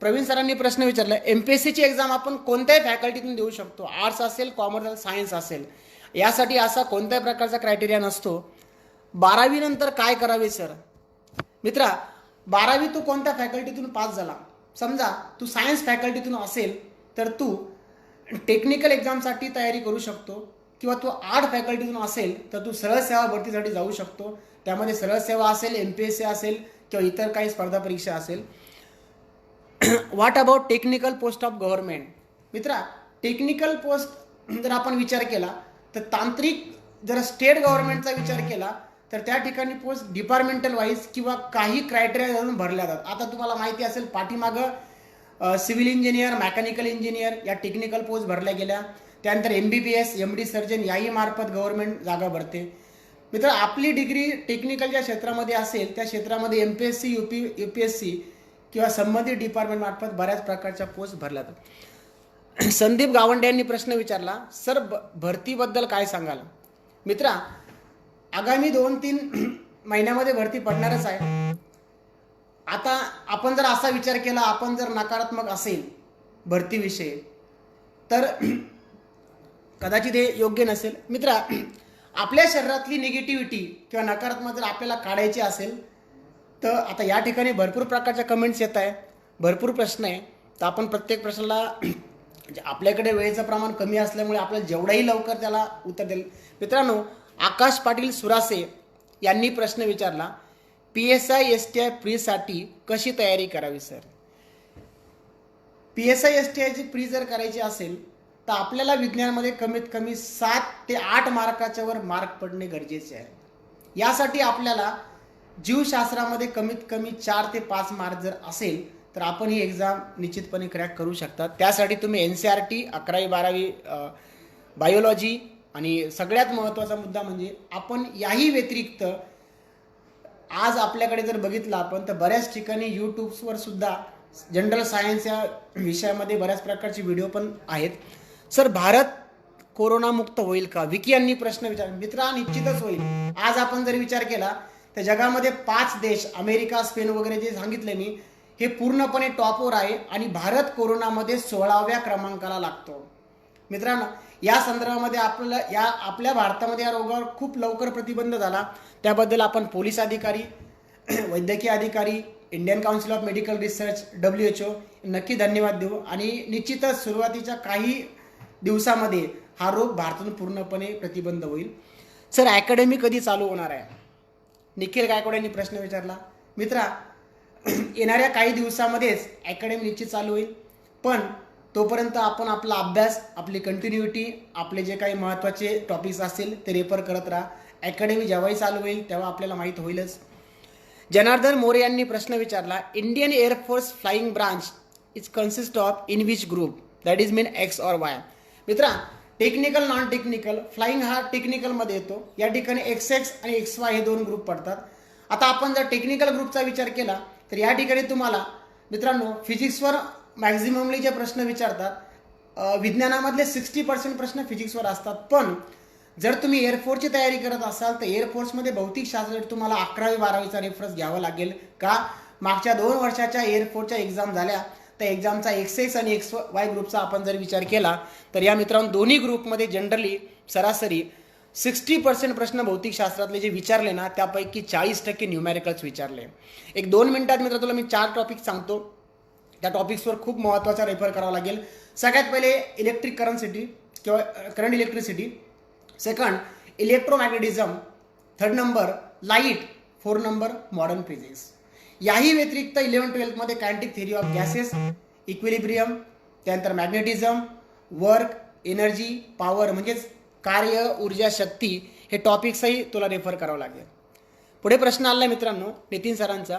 प्रवीण सरांनी प्रश्न विचारला, MPSCची एक्झाम आपण कोणत्याही फॅकल्टीतून देऊ शकतो. आर्ट्स असेल, कॉमर्स असेल, सायन्स असेल. यासाठी असा कोणत्याही प्रकारचा क्रायटेरिया नसतो. 12वी नंतर काय करावे सर? मित्रा, 12वी तू कोणत्या फॅकल्टीतून पास झाला, समजा तू सायन्स फॅकल्टीतून असेल तर तू टेक्निकल एक्झामसाठी तयारी करू शकतो, किंवा तू आर्ट फॅकल्टीतून असेल तर तू सरळ सेवा भरतीसाठी जाऊ शकतो. त्यामध्ये सरळ सेवा असेल, MPSC असेल किंवा इतर काही स्पर्धा परीक्षा असेल. What about technical post of government? मित्रा, टेक्निकल पोस्ट जर आपण विचार केला तर तांत्रिक, जर स्टेट गव्हर्नमेंटचा विचार केला तर त्या ठिकाणी पोस्ट डिपार्टमेंटल वाईज किंवा काही क्रायटेरिया धरून भरल्या जातात. आता तुम्हाला माहिती असेल पाठीमागं सिव्हिल इंजिनियर, मेकॅनिकल इंजिनियर या टेक्निकल पोस्ट भरल्या गेल्या. त्यानंतर MBBS, MD सर्जन याही मार्फत गव्हर्नमेंट जागा भरते. मित्र, आपली डिग्री टेक्निकल ज्या क्षेत्रामध्ये असेल त्या क्षेत्रामध्ये MPSC, UPSC किंवा संबंधित डिपार्टमेंट मार्फत बऱ्याच प्रकारच्या पोस्ट भरल्या जातात. संदीप गावंडे यांनी प्रश्न विचारला, सर भरतीबद्दल काय सांगाल? मित्रा, आगामी 2-3 महिन्यामध्ये भरती पडणारच आहे. आता आपण जर असा विचार केला, आपण जर नकारात्मक असेल भरतीविषयी तर कदाचित हे योग्य नसेल. मित्रा, आपल्या शरीरातली निगेटिव्हिटी किंवा नकारात्मक जर आपल्याला काढायची असेल तर आता या ठिकाणी भरपूर प्रकारच्या कमेंट्स येत आहे, भरपूर प्रश्न आहे. तर आपण प्रत्येक प्रश्नाला आपल्याकडे वेळेचं प्रमाण कमी असल्यामुळे आपल्याला जेवढाही लवकर त्याला उत्तर देईल. मित्रांनो, आकाश पाटील सुरासे यांनी प्रश्न विचारला, PSI STI प्रीसाठी कशी तयारी करावी सर? PSI STIची प्री जर करायची असेल तर आपल्याला विज्ञानामध्ये कमीत कमी 7 ते 8 मार्काच्या वर मार्क पडणे गरजेचे आहे. यासाठी आपल्याला जीवशास्त्रामध्ये कमीत कमी 4 ते 5 मार्क जर असेल तर आपण ही एक्झाम निश्चितपणे क्रॅक करू शकता. त्यासाठी तुम्ही NCERT 11वी-12वी बायोलॉजी आणि सगळ्यात महत्त्वाचा मुद्दा म्हणजे आपण याही व्यतिरिक्त आज आपल्याकडे जर बघितलं आपण तर बऱ्याच ठिकाणी यूट्यूबवर सुद्धा जनरल सायन्स या विषयामध्ये बऱ्याच प्रकारचे व्हिडिओ पण आहेत. सर, भारत कोरोनामुक्त होईल का? विकी यांनी प्रश्न विचारला. मित्रा, निश्चितच होईल. आज आपण जर विचार केला तर जगामध्ये 5 देश, अमेरिका, स्पेन वगैरे जे सांगितले मी, हे पूर्णपणे टॉपवर आहे आणि भारत कोरोनामध्ये 16व्या क्रमांकाला लागतो. मित्रांनो, या संदर्भामध्ये आपल्या भारतामध्ये या रोगावर खूप लवकर प्रतिबंध झाला. त्याबद्दल आपण पोलीस अधिकारी, वैद्यकीय अधिकारी, Indian council of medical research, WHO नक्की धन्यवाद देऊ. आणि निश्चितच सुरुवातीच्या काही दिवसामध्ये हा रोग भारतातून पूर्णपणे प्रतिबंध होईल. सर, अकॅडमी कधी चालू होणार आहे? निखिल गायकवाड यांनी प्रश्न विचारला. मित्रा, येणाऱ्या काही दिवसामध्येच अकॅडमी निश्चित चालू होईल, पण तोपर्यंत आपण आपला अभ्यास, आपली कंटिन्युटी, आपले जे काही महत्त्वाचे टॉपिक्स असतील ते रेफर करत राहा. अकॅडमी जेव्हाही चालू होईल तेव्हा आपल्याला माहीत होईलच. जनार्दन मोरे यांनी प्रश्न विचारला, Indian air force flying branch is consist of in which group, that is mean x और वाय. मित्रा, टेक्निकल, नॉन टेक्निकल, फ्लाइंग हा टेक्निकलमध्ये येतो. या ठिकाणी XX आणि XY हे दोन ग्रुप पडतात. आता आपण जर टेक्निकल ग्रुपचा विचार केला तर या ठिकाणी तुम्हाला मित्रांनो फिजिक्सवर मॅक्झिममली जे प्रश्न विचारतात, विज्ञानामधले 60% प्रश्न फिजिक्सवर असतात. पण जर तुम्ही एअरफोर्सची तयारी करत असाल तर एअरफोर्समध्ये भौतिकशास्त्र तुम्हाला 11वी-12वीचा रेफरन्स घ्यावा लागेल. का? मागच्या 2 वर्षाच्या एअरफोर्सच्या एक्झाम झाल्या, त्या एक्झामचा XX आणि XY ग्रुपचा आपण जर विचार केला तर या मित्रांनो दोन्ही ग्रुपमध्ये जनरली सरासरी 60% प्रश्न भौतिकशास्त्रातले जे विचारले ना त्यापैकी 40% न्यूमॅरिकल्स विचारले. 1-2 मिनिटात मित्र तुला मी 4 टॉपिक सांगतो. त्या टॉपिक्सवर खूप महत्त्वाचा रेफर करावा लागेल. सगळ्यात पहिले इलेक्ट्रिक करंटसिटी किंवा current electricity, second electromagnetism, third number light, 4 number modern physics. याही व्यतिरिक्त 11-12 मध्ये kinetic theory of gases, equilibrium, त्यानंतर मॅग्नेटिझम, वर्क, एनर्जी, पॉवर म्हणजेच कार्य, ऊर्जा, शक्ती हे टॉपिक्सही तुला रेफर करावं लागेल. पुढे प्रश्न आला मित्रांनो नितीन सरांचा,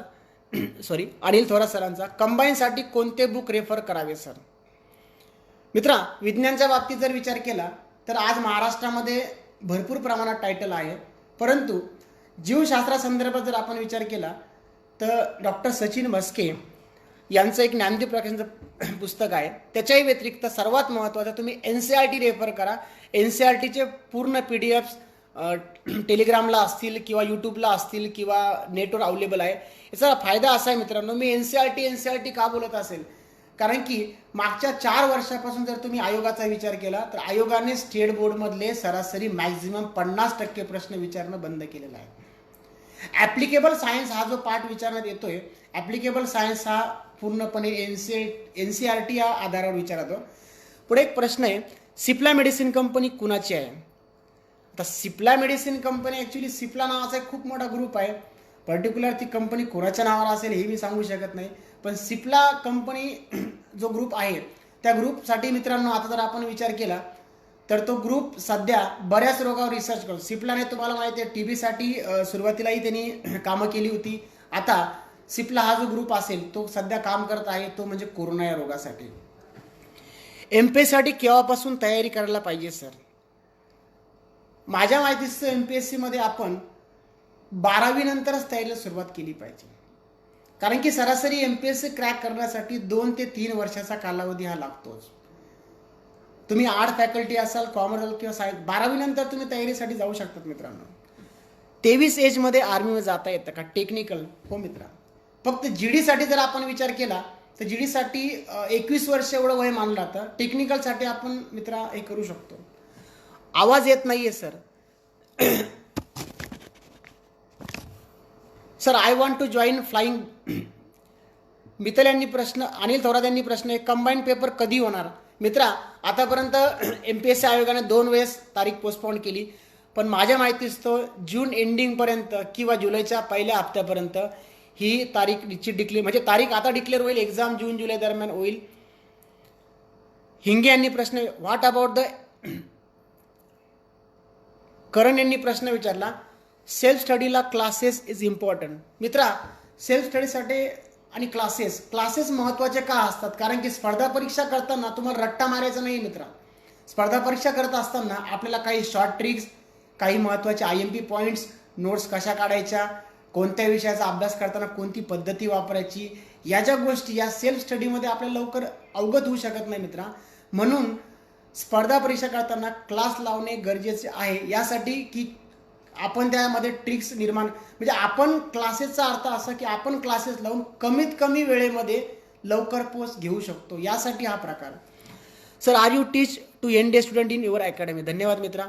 अनिल थोरात सरांचा, कंबाईनसाठी कोणते बुक रेफर करावे सर. मित्रा, विज्ञानच्या बाबतीत जर विचार केला तर आज महाराष्ट्रामध्ये भरपूर प्रमाणात टायटल आहे, परंतु जीवशास्त्रासंदर्भात जर आपण विचार केला तर डॉक्टर सचिन म्हस्के यांचं एक ज्ञानदीप प्रकाशनचं पुस्तक आहे. त्याच्याही व्यतिरिक्त सर्वात महत्त्वाचं तुम्ही NCERT रेफर करा. NCERTचे पूर्ण PDFs टेलिग्रामला असतील किंवा यूट्यूबला असतील किंवा नेटवर अवेलेबल आहे. याचा फायदा असा आहे मित्रांनो, मी NCERT का बोलत असेल, कारण की मागच्या 4 वर्षापासून जर तुम्ही आयोगाचा विचार केला तर आयोगाने स्टेट बोर्डमधले सरासरी मॅक्झिमम 50% प्रश्न विचारणं बंद केलेलं आहे. ॲप्लिकेबल सायन्स हा जो पार्ट विचारण्यात येतोय, ॲप्लिकेबल सायन्स हा पूर्णपणे NCERT या आधारावर विचारतो. पुढे एक प्रश्न आहे, सिप्ला मेडिसिन कंपनी कुणाची आहे. आता Cipla medicine company actually Cipla नावाचा एक खूप मोठा ग्रुप आहे. पर्टिक्युलर ती कंपनी कोणाच्या नावावर असेल हे मी सांगू शकत नाही, पण सिप्ला कंपनी जो ग्रुप आहे त्या ग्रुपसाठी मित्रांनो आता जर आपण विचार केला तर तो ग्रुप सध्या बऱ्याच रोगावर रिसर्च करतो. सिप्लाने तुम्हाला माहिती आहे TB साठी सुरुवातीलाही त्यांनी कामं केली होती. आता सिप्ला हा जो ग्रुप असेल तो सध्या काम करत आहे तो म्हणजे कोरोना या रोगासाठी. MPSC केव्हापासून तयारी करायला पाहिजे सर. माझ्या माहितीचं MPSC मध्ये आपण 12वी नंतरच तयारीला सुरुवात केली पाहिजे, कारण की सरासरी MPSC क्रॅक करण्यासाठी 2 ते 3 वर्षाचा कालावधी हा लागतोच. तुम्ही आर्ट फॅकल्टी असाल, कॉमर्स किंवा सायन्स, 12वी नंतर तुम्ही तयारीसाठी जाऊ शकतात मित्रांनो. 23 एजमध्ये आर्मीमध्ये जाता येतं का टेक्निकल? हो मित्रा, फक्त GD साठी जर आपण विचार केला तर GD साठी 21 वर्ष एवढं वय मानलं जातं. टेक्निकलसाठी आपण मित्रा हे करू शकतो. आवाज येत नाहीये sir. Sir I want to join flying. Mittal यांनी प्रश्न, अनिल थोरात यांनी प्रश्न, कंबाईन पेपर कधी होणार. मित्रा, आतापर्यंत MPSC आयोगाने 2 वेळेस तारीख पोस्टपोन केली, पण माझ्या माहितीच तो जून एंडिंगपर्यंत किंवा जुलैच्या पहिल्या हप्त्यापर्यंत ही तारीख निश्चित डिक्लेअर, म्हणजे तारीख आता डिक्लेअर होईल. एक्झाम जून-जुलै दरम्यान होईल. हिंगे यांनी प्रश्न, व्हॉट अबाउट द, करण यांनी प्रश्न विचारला, सेल्फ स्टडीला क्लासेस इज इम्पॉर्टंट. मित्रा, सेल्फ स्टडीसाठी आणि क्लासेस महत्त्वाचे का असतात, कारण की स्पर्धा परीक्षा करताना तुम्हाला रट्टा मारायचा नाही मित्रा. स्पर्धा परीक्षा करत असताना आपल्याला काही शॉर्ट ट्रिक्स, काही महत्त्वाचे IMP पॉईंट्स, नोट्स कशा काढायच्या, कोणत्या विषयाचा अभ्यास करताना कोणती पद्धती वापरायची, या ज्या गोष्टी या सेल्फ स्टडीमध्ये आपल्याला लवकर अवगत होऊ शकत नाही मित्रा. म्हणून स्पर्धा परीक्षा करताना क्लास लावणे गरजेचे आहे, यासाठी की आपण त्यामध्ये ट्रिक्स निर्माण, म्हणजे आपण क्लासेसचा अर्थ असा की आपण क्लासेस लावून कमीत कमी वेळेमध्ये लवकर पोस्ट घेऊ शकतो, यासाठी हा प्रकार. Sir are you teach to NDA student in your academy. धन्यवाद मित्रा.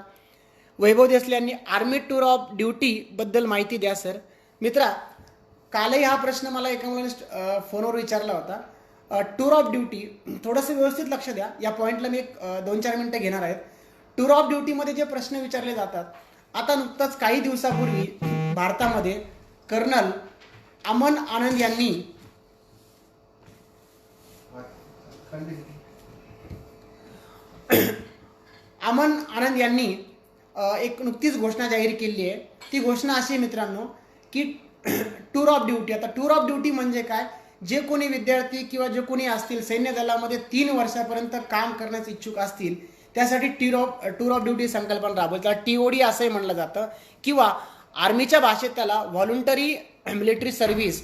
वैभव देसले यांनी आर्मी टूर ऑफ ड्युटी बद्दल माहिती द्या सर. मित्रा, कालही हा प्रश्न मला एका मुलाने फोनवर विचारला होता. टूर ऑफ ड्युटी थोडंसं व्यवस्थित लक्ष द्या, या पॉईंटला मी 2-4 मिनिटं घेणार आहेत. टूर ऑफ ड्युटीमध्ये जे प्रश्न विचारले जातात, आता नुकताच काही दिवसापूर्वी भारतामध्ये कर्नल अमन आनंद यांनी अमन आनंद यांनी एक नुकतीच घोषणा जाहीर केली आहे. ती घोषणा अशी आहे मित्रांनो की टूर ऑफ ड्युटी. आता टूर ऑफ ड्युटी म्हणजे काय, जे कोणी विद्यार्थी किंवा जे कोणी असतील सैन्य दलामध्ये 3 वर्षापर्यंत काम करण्यास इच्छुक असतील त्यासाठी टूर ऑफ ड्युटी संकल्पना राबवली. त्याला TOD असंही म्हणलं जातं किंवा आर्मीच्या भाषेत त्याला व्हॉलंटरी मिलिटरी सर्व्हिस,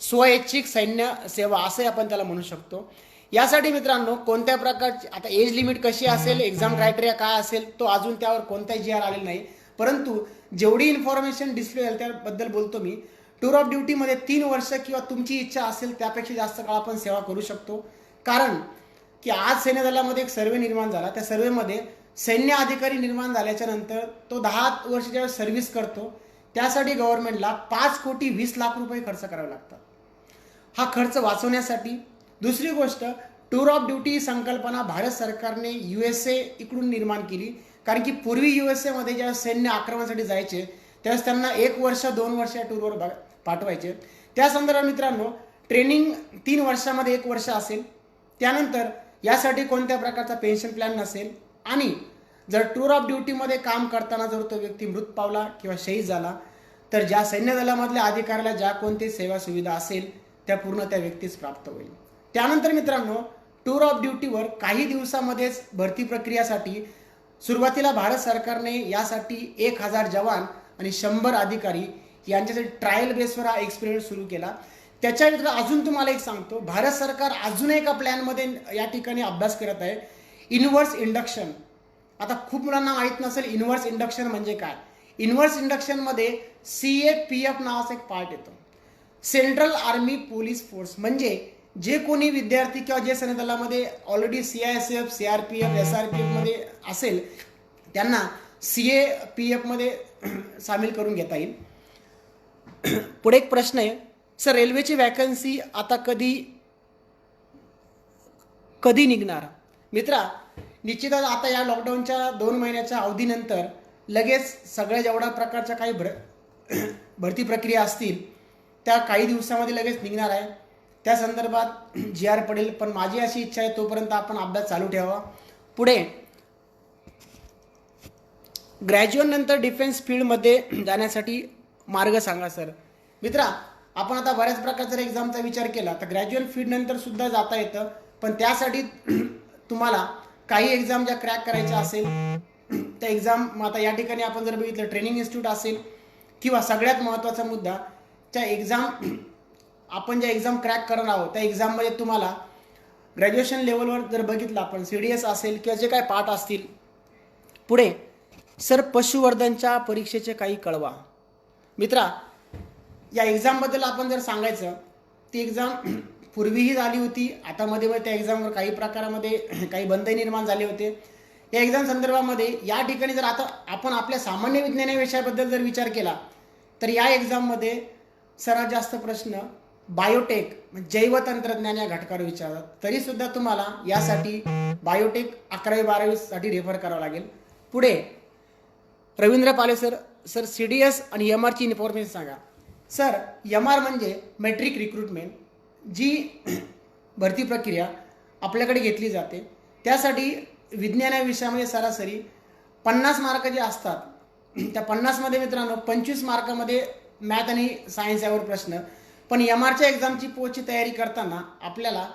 स्वैच्छिक सैन्य सेवा असंही आपण त्याला म्हणू शकतो. यासाठी मित्रांनो कोणत्या प्रकारची आता एज लिमिट कशी असेल, एक्झाम क्रायटेरिया काय असेल तो अजून त्यावर कोणताही GR आलेला नाही, परंतु जेवढी इन्फॉर्मेशन डिस्प्ले झाली त्याबद्दल बोलतो मी. टूर ऑफ ड्युटीमध्ये 3 वर्ष किंवा तुमची इच्छा असेल त्यापेक्षा जास्त काळ आपण सेवा करू शकतो. कारण की आज सैन्य दलामध्ये एक सर्वे निर्माण झाला, त्या सर्वेमध्ये सैन्य अधिकारी निर्माण झाल्याच्या नंतर तो 10 वर्षाच्या सर्व्हिस करतो, त्यासाठी गव्हर्नमेंटला 5,20,00,000 रुपये खर्च करावे लागतात. हा खर्च वाचवण्यासाठी दुसरी गोष्ट, टूर ऑफ ड्युटी संकल्पना भारत सरकारने USA इकडून निर्माण केली. कारण की पूर्वी USA मध्ये जेव्हा सैन्य आक्रमणासाठी जायचे त्यावेळेस त्यांना 1 वर्ष 2 वर्ष या टूरवर पाठवायचे. त्या संदर्भात मित्रांनो ट्रेनिंग 3 वर्षामध्ये 1 वर्ष असेल, त्यानंतर यासाठी कोणत्या प्रकारचा पेन्शन प्लॅन नसेल, आणि जर टूर ऑफ ड्युटीमध्ये काम करताना जर तो व्यक्ती मृत पावला किंवा शहीद झाला तर ज्या सैन्य दलामधल्या अधिकाऱ्याला ज्या कोणती सेवा सुविधा असेल त्या पूर्ण त्या व्यक्तीस प्राप्त होईल. त्यानंतर मित्रांनो टूर ऑफ ड्युटीवर काही दिवसामध्येच भरती प्रक्रियासाठी सुरुवातीला भारत सरकारने यासाठी 1,000 जवान आणि 100 अधिकारी यांच्यासाठी ट्रायल बेसवर हा एक्सपेरिमेंट सुरू केला. त्याच्या व्यतिरिक्त अजून तुम्हाला एक सांगतो, भारत सरकार अजून एका प्लॅनमध्ये या ठिकाणी अभ्यास करत आहे, इन्व्हर्स इंडक्शन. आता खूप मुलांना माहीत नसेल इन्व्हर्स इंडक्शन म्हणजे काय. इन्व्हर्स इंडक्शनमध्ये CAPF नावाचा एक पार्ट येतो, सेंट्रल आर्मी पोलीस फोर्स. म्हणजे जे कोणी विद्यार्थी किंवा जे सैन्य दलामध्ये ऑलरेडी CISF, CRPF, SRPF मध्ये असेल त्यांना CAPF मध्ये सामील करून घेता येईल. पुढे एक प्रश्न आहे, सर रेल्वेची वॅकन्सी आता कधी निघणार. मित्रा निश्चितच आता या लॉकडाऊनच्या 2 महिन्याच्या अवधीनंतर लगेच सगळ्या जेवढ्या प्रकारच्या काही भरती प्रक्रिया असतील त्या काही दिवसामध्ये लगेच निघणार आहे. त्या संदर्भात GR पडेल, पण माझी अशी इच्छा आहे तोपर्यंत आपण अभ्यास चालू ठेवावा. पुढे ग्रॅज्युएट नंतर डिफेन्स फील्डमध्ये जाण्यासाठी मार्ग सांगा सर. मित्रा आपण आता बऱ्याच प्रकारचा एक्झामचा विचार केला तर ग्रॅज्युएट फील्ड नंतर सुद्धा जाता येतं, पण त्यासाठी तुम्हाला काही एक्झाम ज्या क्रॅक करायच्या असेल त्या एक्झाम आता या ठिकाणी आपण जर बघितलं ट्रेनिंग इन्स्टिट्यूट असेल किंवा सगळ्यात महत्त्वाचा मुद्दा त्या एक्झाम आपण ज्या एक्झाम क्रॅक करणार आहोत त्या एक्झाममध्ये तुम्हाला ग्रॅज्युएशन लेवलवर जर बघितलं आपण CDS असेल किंवा जे काय पाठ असतील. पुढे सर पशुवर्धनच्या परीक्षेचे काही कळवा. मित्रा या एक्झामबद्दल आपण जर सांगायचं, ती एक्झाम पूर्वीही झाली होती, आता मध्ये त्या एक्झामवर काही प्रकारामध्ये काही बंधन निर्माण झाले होते. या एक्झाम संदर्भामध्ये या ठिकाणी जर आता आपण आपल्या सामान्य विज्ञान या विषयाबद्दल जर विचार केला तर या एक्झाममध्ये सर्वात जास्त प्रश्न बायोटेक म्हणजे जैवतंत्रज्ञान या घटकावर विचारतात. तरीसुद्धा तुम्हाला यासाठी बायोटेक 11वी-12वी साठी रेफर करावं लागेल. पुढे रवींद्र पाले सर CDS आणि MR ची इन्फॉर्मेशन सांगा. सर MR म्हणजे मॅट्रिक रिक्रुटमेंट, जी भरती प्रक्रिया आपल्याकडे घेतली जाते. त्यासाठी विज्ञान या विषयामध्ये सरासरी 50 मार्क जे असतात त्या 50मध्ये मित्रांनो 25 मार्कामध्ये मॅथ आणि सायन्स यावर प्रश्न. पण MRच्या एक्झामची पोस्टची तयारी करताना आपल्याला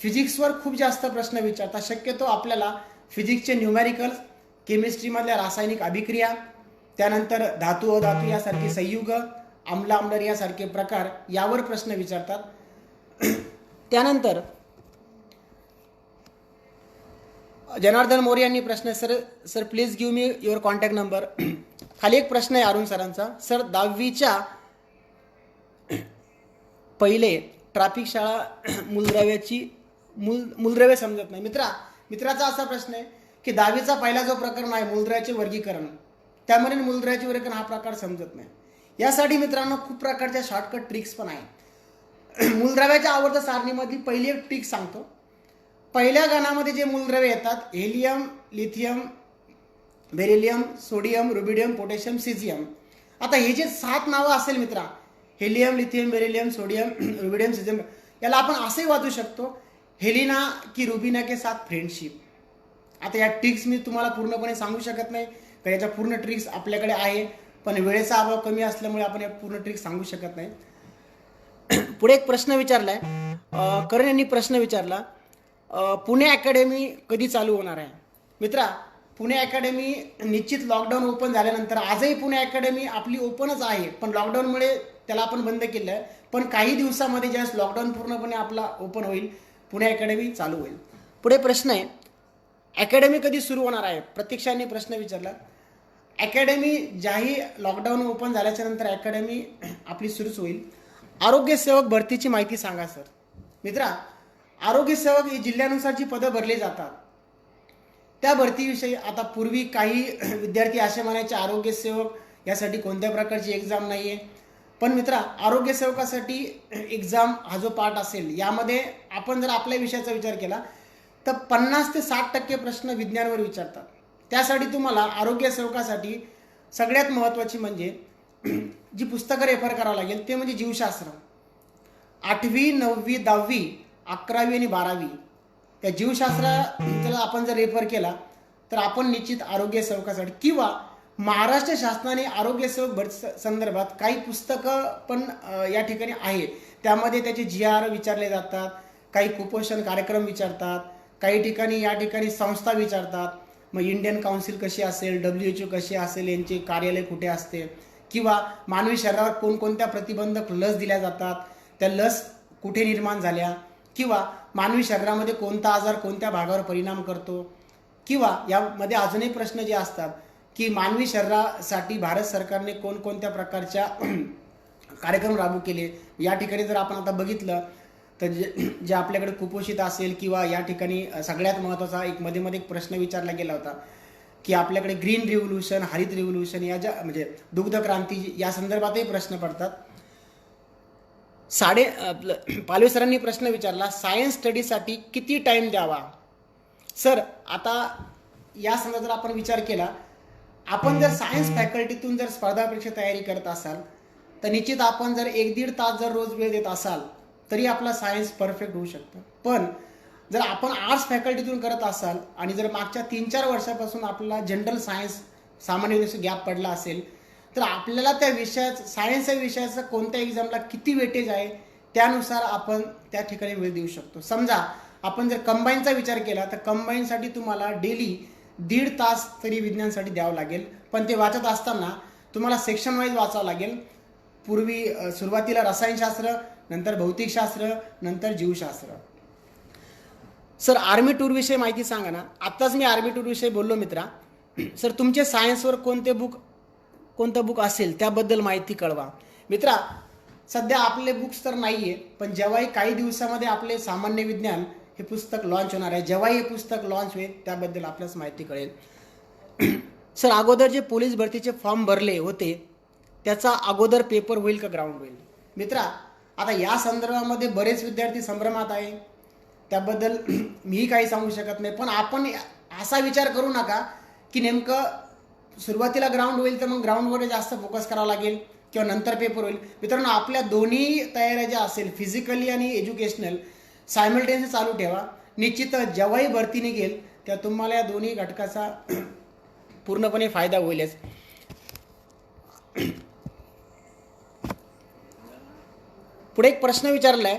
फिजिक्सवर खूप जास्त प्रश्न विचारतात. शक्यतो आपल्याला फिजिक्सचे न्यूमॅरिकल्स, केमिस्ट्रीमधल्या रासायनिक अभिक्रिया, त्यानंतर धातू अधातू यासारखे संयुग, आम्ल आम्लर यासारखे प्रकार यावर प्रश्न विचारतात. त्यानंतर जनार्दन मोरे यांनी प्रश्न sir please give me your contact number. खाली एक प्रश्न आहे अरुण सरांचा. सर 10वीच्या पहिले ट्रॅफिक शाळा मूलद्रव्य समजत नाही. मित्राचा असा प्रश्न आहे की 10वीचा पहिला जो प्रकरण आहे मूलद्रव्याचे वर्गीकरण, त्यामध्ये मूलद्रव्याचे वर्गीकरण हा प्रकार समजत नाही. यासाठी मित्रांनो खूप प्रकारच्या शॉर्टकट ट्रिक्स पण आहेत. मूलद्रव्याच्या आवर्त सारणीमधली पहिली एक ट्रिक सांगतो. पहिल्या गणामध्ये जे मूलद्रव्य येतात helium, lithium, beryllium, sodium, rubidium, potassium, caesium. आता हे जे 7 नावं असेल मित्रा, helium, lithium, beryllium, sodium, rubidium, caesium, याला आपण असे वाचू शकतो हेलिना की रुबिना के साथ फ्रेंडशिप. आता या ट्रिक्स मी तुम्हाला पूर्णपणे सांगू शकत नाही, कारण याच्या पूर्ण ट्रिक्स आपल्याकडे आहे, पण वेळेचा अभाव कमी असल्यामुळे आपण या पूर्ण ट्रिक्स सांगू शकत नाही. पुढे एक प्रश्न विचारलाय, करण यांनी प्रश्न विचारला, पुणे अकॅडमी कधी चालू होणार आहे. मित्रा, पुणे अकॅडमी निश्चित लॉकडाऊन ओपन झाल्यानंतर, आजही पुणे अकॅडमी आपली ओपनच आहे, पण लॉकडाऊनमुळे त्याला आपण बंद केलं आहे. पण काही दिवसामध्ये ज्यावेळेस लॉकडाऊन पूर्णपणे आपला ओपन होईल, पुणे अकॅडमी चालू होईल. पुढे प्रश्न आहे, अकॅडमी कधी सुरू होणार आहे. प्रतीक्षाने प्रश्न विचारला. अकॅडमी ज्याही लॉकडाऊन ओपन झाल्याच्या नंतर अकॅडमी आपली सुरूच होईल. आरोग्य सेवक भरतीची माहिती सांगा सर. मित्रा, आरोग्य सेवक ही जिल्ह्यानुसार जी पदं भरली जातात त्या भरतीविषयी, आता पूर्वी काही विद्यार्थी असे म्हणायचे आरोग्य सेवक यासाठी कोणत्या प्रकारची एक्झाम नाही आहे. पण मित्रा, आरोग्य सेवकासाठी एक्झाम हा जो पार्ट असेल, यामध्ये आपण जर आपल्या विषयाचा विचार केला तर 50 ते 60% प्रश्न विज्ञानावर विचारतात. त्यासाठी तुम्हाला आरोग्य सेवकासाठी सगळ्यात महत्त्वाची म्हणजे जी पुस्तकं रेफर करावं लागेल ते म्हणजे जीवशास्त्र. 8वी 9वी 10वी 11वी आणि 12वी त्या जीवशास्त्राला आपण जर रेफर केला तर आपण निश्चित आरोग्य सेवकासाठी, किंवा महाराष्ट्र शासनाने आरोग्य सेवक भरती संदर्भात काही पुस्तकं पण या ठिकाणी आहेत. त्यामध्ये त्याचे GR विचारले जातात, काही कुपोषण कार्यक्रम विचारतात, काही ठिकाणी या ठिकाणी संस्था विचारतात. मग इंडियन काउन्सिल कशी असेल, WHO कशी असेल, यांचे कार्यालय कुठे असते, किंवा मानवी शरीरावर कोणकोणत्या प्रतिबंधक लस दिल्या जातात, त्या लस कुठे निर्माण झाल्या, किंवा मानवी शरीरामध्ये कोणता आजार कोणत्या भागावर परिणाम करतो, किंवा यामध्ये अजूनही प्रश्न जे असतात की मानवी शरीरासाठी भारत सरकारने कोणकोणत्या प्रकारच्या कार्यक्रम लागू केले. या ठिकाणी जर आपण आता बघितलं तर जे आपल्याकडे कुपोषित असेल, किंवा या ठिकाणी सगळ्यात महत्त्वाचा एक मध्ये एक प्रश्न विचारला गेला होता की आपल्याकडे ग्रीन रिव्होल्यूशन, हरित रिव्होल्यूशन, या ज्या म्हणजे दुग्ध क्रांती, या संदर्भातही प्रश्न पडतात. पालवे सरांनी प्रश्न विचारला, सायन्स स्टडीसाठी किती टाईम द्यावा. सर, आता या संदर्भात जर आपण विचार केला, आपण जर सायन्स फॅकल्टीतून जर स्पर्धा परीक्षा तयारी करत असाल तर निश्चित आपण जर 1-1.5 तास जर रोज वेळ देत असाल तरी आपला सायन्स परफेक्ट होऊ शकतं. पण जर आपण आर्ट्स फॅकल्टीतून करत असाल आणि जर मागच्या 3-4 वर्षापासून आपल्याला जनरल सायन्स सामान्य विषय गॅप पडला असेल तर आपल्याला त्या विषयाचं, सायन्स या विषयाचं कोणत्या एक्झामला किती वेटेज आहे त्यानुसार आपण त्या ठिकाणी वेळ देऊ शकतो. समजा आपण जर कंबाईनचा विचार केला तर कंबाईनसाठी तुम्हाला डेली 1.5 तास तरी विज्ञानसाठी द्यावं लागेल. पण ते वाचत असताना तुम्हाला सेक्शन वाईज वाचावं लागेल. पूर्वी सुरुवातीला रसायनशास्त्र, नंतर भौतिकशास्त्र, नंतर जीवशास्त्र. सर, आर्मी टूरविषयी माहिती सांगा ना. आत्ताच मी आर्मी टूरविषयी बोललो मित्रा. सर, तुमचे सायन्सवर कोणतं बुक असेल त्याबद्दल माहिती कळवा. मित्रा, सध्या आपले बुक्स तर नाही आहे, पण जेव्हाही काही दिवसामध्ये आपले सामान्य विज्ञान हे पुस्तक लॉन्च होणार आहे, जेव्हाही हे पुस्तक लॉन्च होईल त्याबद्दल आपल्याला माहिती कळेल. सर, अगोदर जे पोलीस भरतीचे फॉर्म भरले होते त्याचा अगोदर पेपर होईल का ग्राउंड होईल. मित्रा, आता या संदर्भामध्ये बरेच विद्यार्थी संभ्रमात आहे, त्याबद्दल मीही काही सांगू शकत नाही. पण आपण असा विचार करू नका की नेमकं सुरुवातीला ग्राउंड होईल तर मग ग्राउंडवर जास्त फोकस करावा लागेल किंवा नंतर पेपर होईल. मित्रांनो, आपल्या दोन्ही तयाऱ्या ज्या असेल, फिजिकली आणि एज्युकेशनल, सायमल्टेनियस चालू ठेवा. निश्चित जेव्हाही भरती निघेल तेव्हा तुम्हाला या दोन्ही घटकाचा पूर्णपणे फायदा होईलच. पुढे एक प्रश्न विचारला आहे,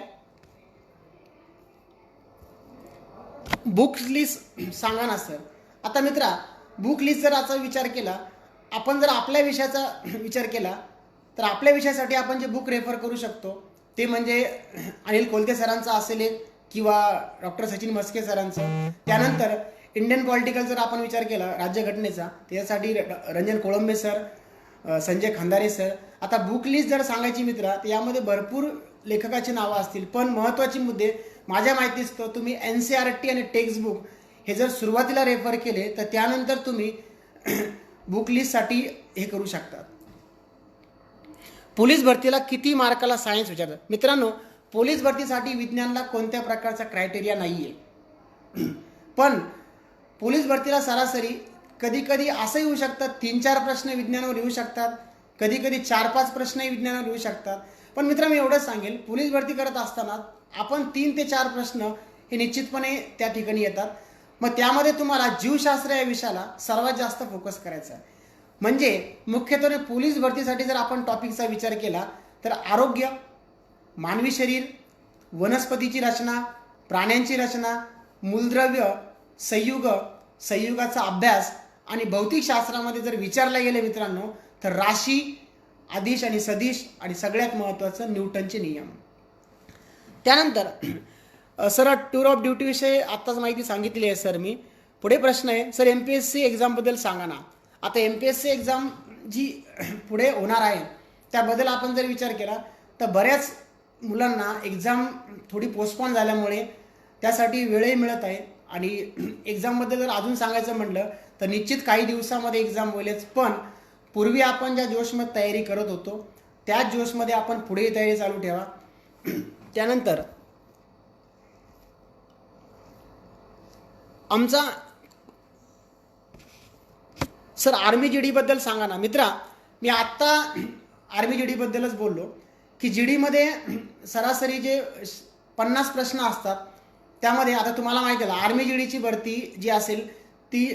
बुक लिस्ट सांगा ना सर. आता मित्रा, बुक लिस्ट जर याचा विचार केला, आपण जर आपल्या विषयाचा विचार केला तर आपल्या विषयासाठी आपण जे बुक रेफर करू शकतो ते म्हणजे अनिल कोलते सरांचं असेल एक, किंवा डॉक्टर सचिन मस्के सरांचं. त्यानंतर इंडियन पॉलिटिकल जर आपण विचार केला राज्यघटनेचा, त्याच्यासाठी रंजन कोळंबे सर, संजय खंदारे सर. आता बुक लिस्ट जर सांगायची मित्रा तर यामध्ये भरपूर लेखकाची नावं असतील, पण महत्त्वाचे मुद्दे माझ्या माहितीच तर तुम्ही NCERT आणि टेक्स्ट बुक हे जर सुरुवातीला रेफर केले तर त्यानंतर तुम्ही बुक लिस्टसाठी हे करू शकता. पोलीस भरतीला किती मार्काला सायन्स विचारतात. मित्रांनो, पोलीस भरतीसाठी विज्ञानला कोणत्या प्रकारचा क्रायटेरिया नाही आहे, पण पोलीस भरतीला सरासरी कधी कधी असंही होऊ शकतात 3-4 प्रश्न विज्ञानावर येऊ शकतात, कधी कधी 4-5 प्रश्नही विज्ञानावर येऊ शकतात. पण मित्र, मी एवढंच सांगेल, पोलीस भरती करत असताना आपण 3 ते 4 प्रश्न हे निश्चितपणे त्या ठिकाणी येतात. मग त्यामध्ये तुम्हाला जीवशास्त्र या विषयाला सर्वात जास्त फोकस करायचा आहे. म्हणजे मुख्यत्वे पोलीस भरतीसाठी जर आपण टॉपिकचा विचार केला तर आरोग्य, मानवी शरीर, वनस्पतीची रचना, प्राण्यांची रचना, मूलद्रव्य, संयुग, संयुगाचा अभ्यास आणि भौतिकशास्त्रामध्ये जर विचारले गेले मित्रांनो तर राशी, अदिश आणि सदिश आणि सगळ्यात महत्त्वाचं न्यूटनचे नियम. त्यानंतर सर टूर ऑफ ड्युटीविषयी आत्ताच माहिती सांगितली आहे सर मी. पुढे प्रश्न आहे सर MPSC एक्झामबद्दल सांगा ना. आता MPSC एक्झाम जी पुढे होणार आहे त्याबद्दल आपण जर विचार केला तर बऱ्याच मुलांना एक्झाम थोडी पोस्टपोन झाल्यामुळे त्यासाठी वेळही मिळत आहे. आणि एक्झामबद्दल जर अजून सांगायचं म्हटलं तर निश्चित काही दिवसामध्ये एक्झाम होईलच. पण पूर्वी आपण ज्या जोशमध्ये तयारी करत होतो त्याच जोशमध्ये आपण पुढेही तयारी चालू ठेवा. त्यानंतर आमचा सर आर्मी GD बद्दल सांगा ना. मित्रा मी आत्ता आर्मी GD बद्दलच बोललो की GD मध्ये सरासरी जे 50 प्रश्न असतात त्यामध्ये आता तुम्हाला माहिती आहे आर्मी GDची भरती जी असेल ती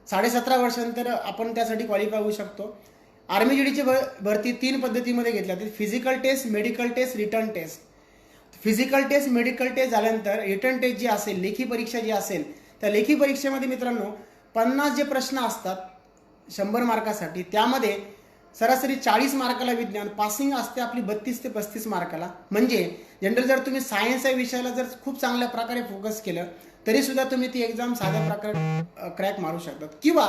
17.5 वर्षानंतर आपण त्यासाठी क्वालिफाय होऊ शकतो. आर्मी GDची भरती 3 पद्धतीमध्ये घेतल्या जाते. Physical test, medical test, return test. Physical test, medical test झाल्यानंतर रिटर्न टेस्ट जी असेल, लेखी परीक्षा जी असेल त्या लेखी परीक्षेमध्ये मित्रांनो 50 जे प्रश्न असतात 100 मार्कासाठी त्यामध्ये सरासरी 40 मार्काला विज्ञान, पासिंग असते आपली 32 ते 35 मार्काला. म्हणजे जनरल जर तुम्ही सायन्स या विषयाला जर खूप चांगल्या प्रकारे फोकस केलं तरी सुद्धा तुम्ही ती एक्झाम साध्या प्रकारे क्रॅक मारू शकतात. किंवा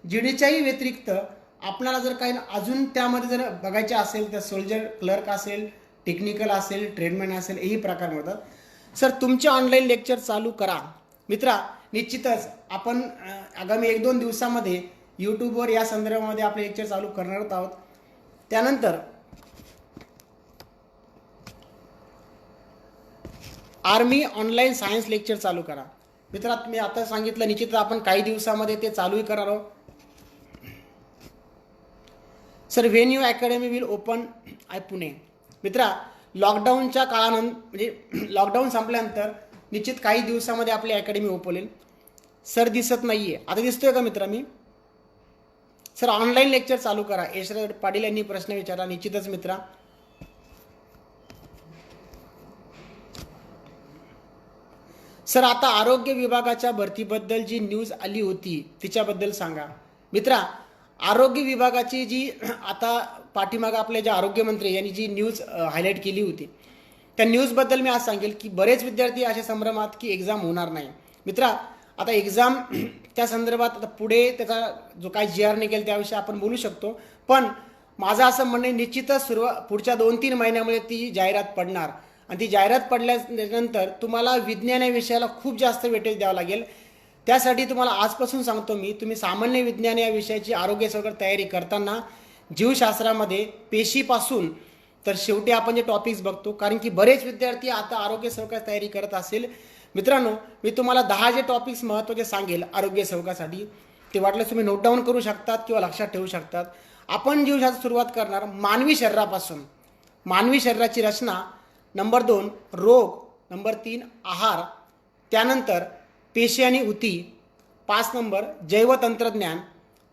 GDच्याही व्यतिरिक्त आपल्याला जर काही अजून त्यामध्ये जर बघायचे असेल तर सोल्जर क्लर्क असेल, टेक्निकल असेल, ट्रेडमॅन असेल, हेही प्रकार मिळतात. सर तुमचे ऑनलाईन लेक्चर चालू करा. मित्रा निश्चितच आपण आगामी 1-2 दिवसामध्ये यूट्यूबवर या संदर्भामध्ये आपले लेक्चर चालू करणार आहोत. त्यानंतर आर्मी ऑनलाईन सायन्स लेक्चर चालू करा. मित्रा मी आता सांगितलं निश्चित आपण काही दिवसामध्ये ते चालूही करणार आहोत. Sir when you academy will open I Pune. मित्रा लॉकडाऊनच्या काळानंतर म्हणजे लॉकडाऊन संपल्यानंतर निश्चित काही दिवसामध्ये आपली अकॅडमी ओपन. सर दिसत नाही आहे, आता दिसतोय का मित्रा मी? सर ऑनलाईन लेक्चर चालू करा. यशराज पाटील यांनी प्रश्न विचारला. निश्चितच मित्रा सर आता आरोग्य विभागाच्या भरतीबद्दल जी न्यूज आली होती तिच्याबद्दल सांगा. मित्रा आरोग्य विभागाची जी आता पाठीमागं आपले जे आरोग्यमंत्री यांनी जी न्यूज हायलाईट केली होती त्या न्यूजबद्दल मी आज सांगेल की बरेच विद्यार्थी अशा संभ्रमात की एक्झाम होणार नाही. मित्रा आता एक्झाम त्या संदर्भात आता पुढे त्याचा जो काही GR निघेल त्याविषयी आपण बोलू शकतो. पण माझं असं म्हणणे निश्चितच पुढच्या 2-3 महिन्यामध्ये ती जाहिरात पडणार आणि ती जाहिरात पडल्यानंतर तुम्हाला विज्ञान या विषयाला खूप जास्त वेटेज द्यावं लागेल. त्यासाठी तुम्हाला आजपासून सांगतो मी तुम्ही सामान्य विज्ञान या विषयाची आरोग्य सगळं तयारी करताना जीवशास्त्रामध्ये पेशीपासून तर शेवटी आपण जे टॉपिक्स बघतो कारण की बरेच विद्यार्थी आता आरोग्य सेवकाची तयारी करत असेल. मित्रांनो मी तुम्हाला 10 जे टॉपिक्स महत्त्वाचे सांगेल आरोग्य सेवकासाठी ते वाटल्यास तुम्ही नोट डाऊन करू शकतात किंवा लक्षात ठेवू शकतात. आपण जीवशास्त्र सुरुवात करणार मानवी शरीरापासून. मानवी शरीराची रचना, नंबर 2 रोग, नंबर 3 आहार, त्यानंतर पेशी आणि ऊती, 5 नंबर जैवतंत्रज्ञान,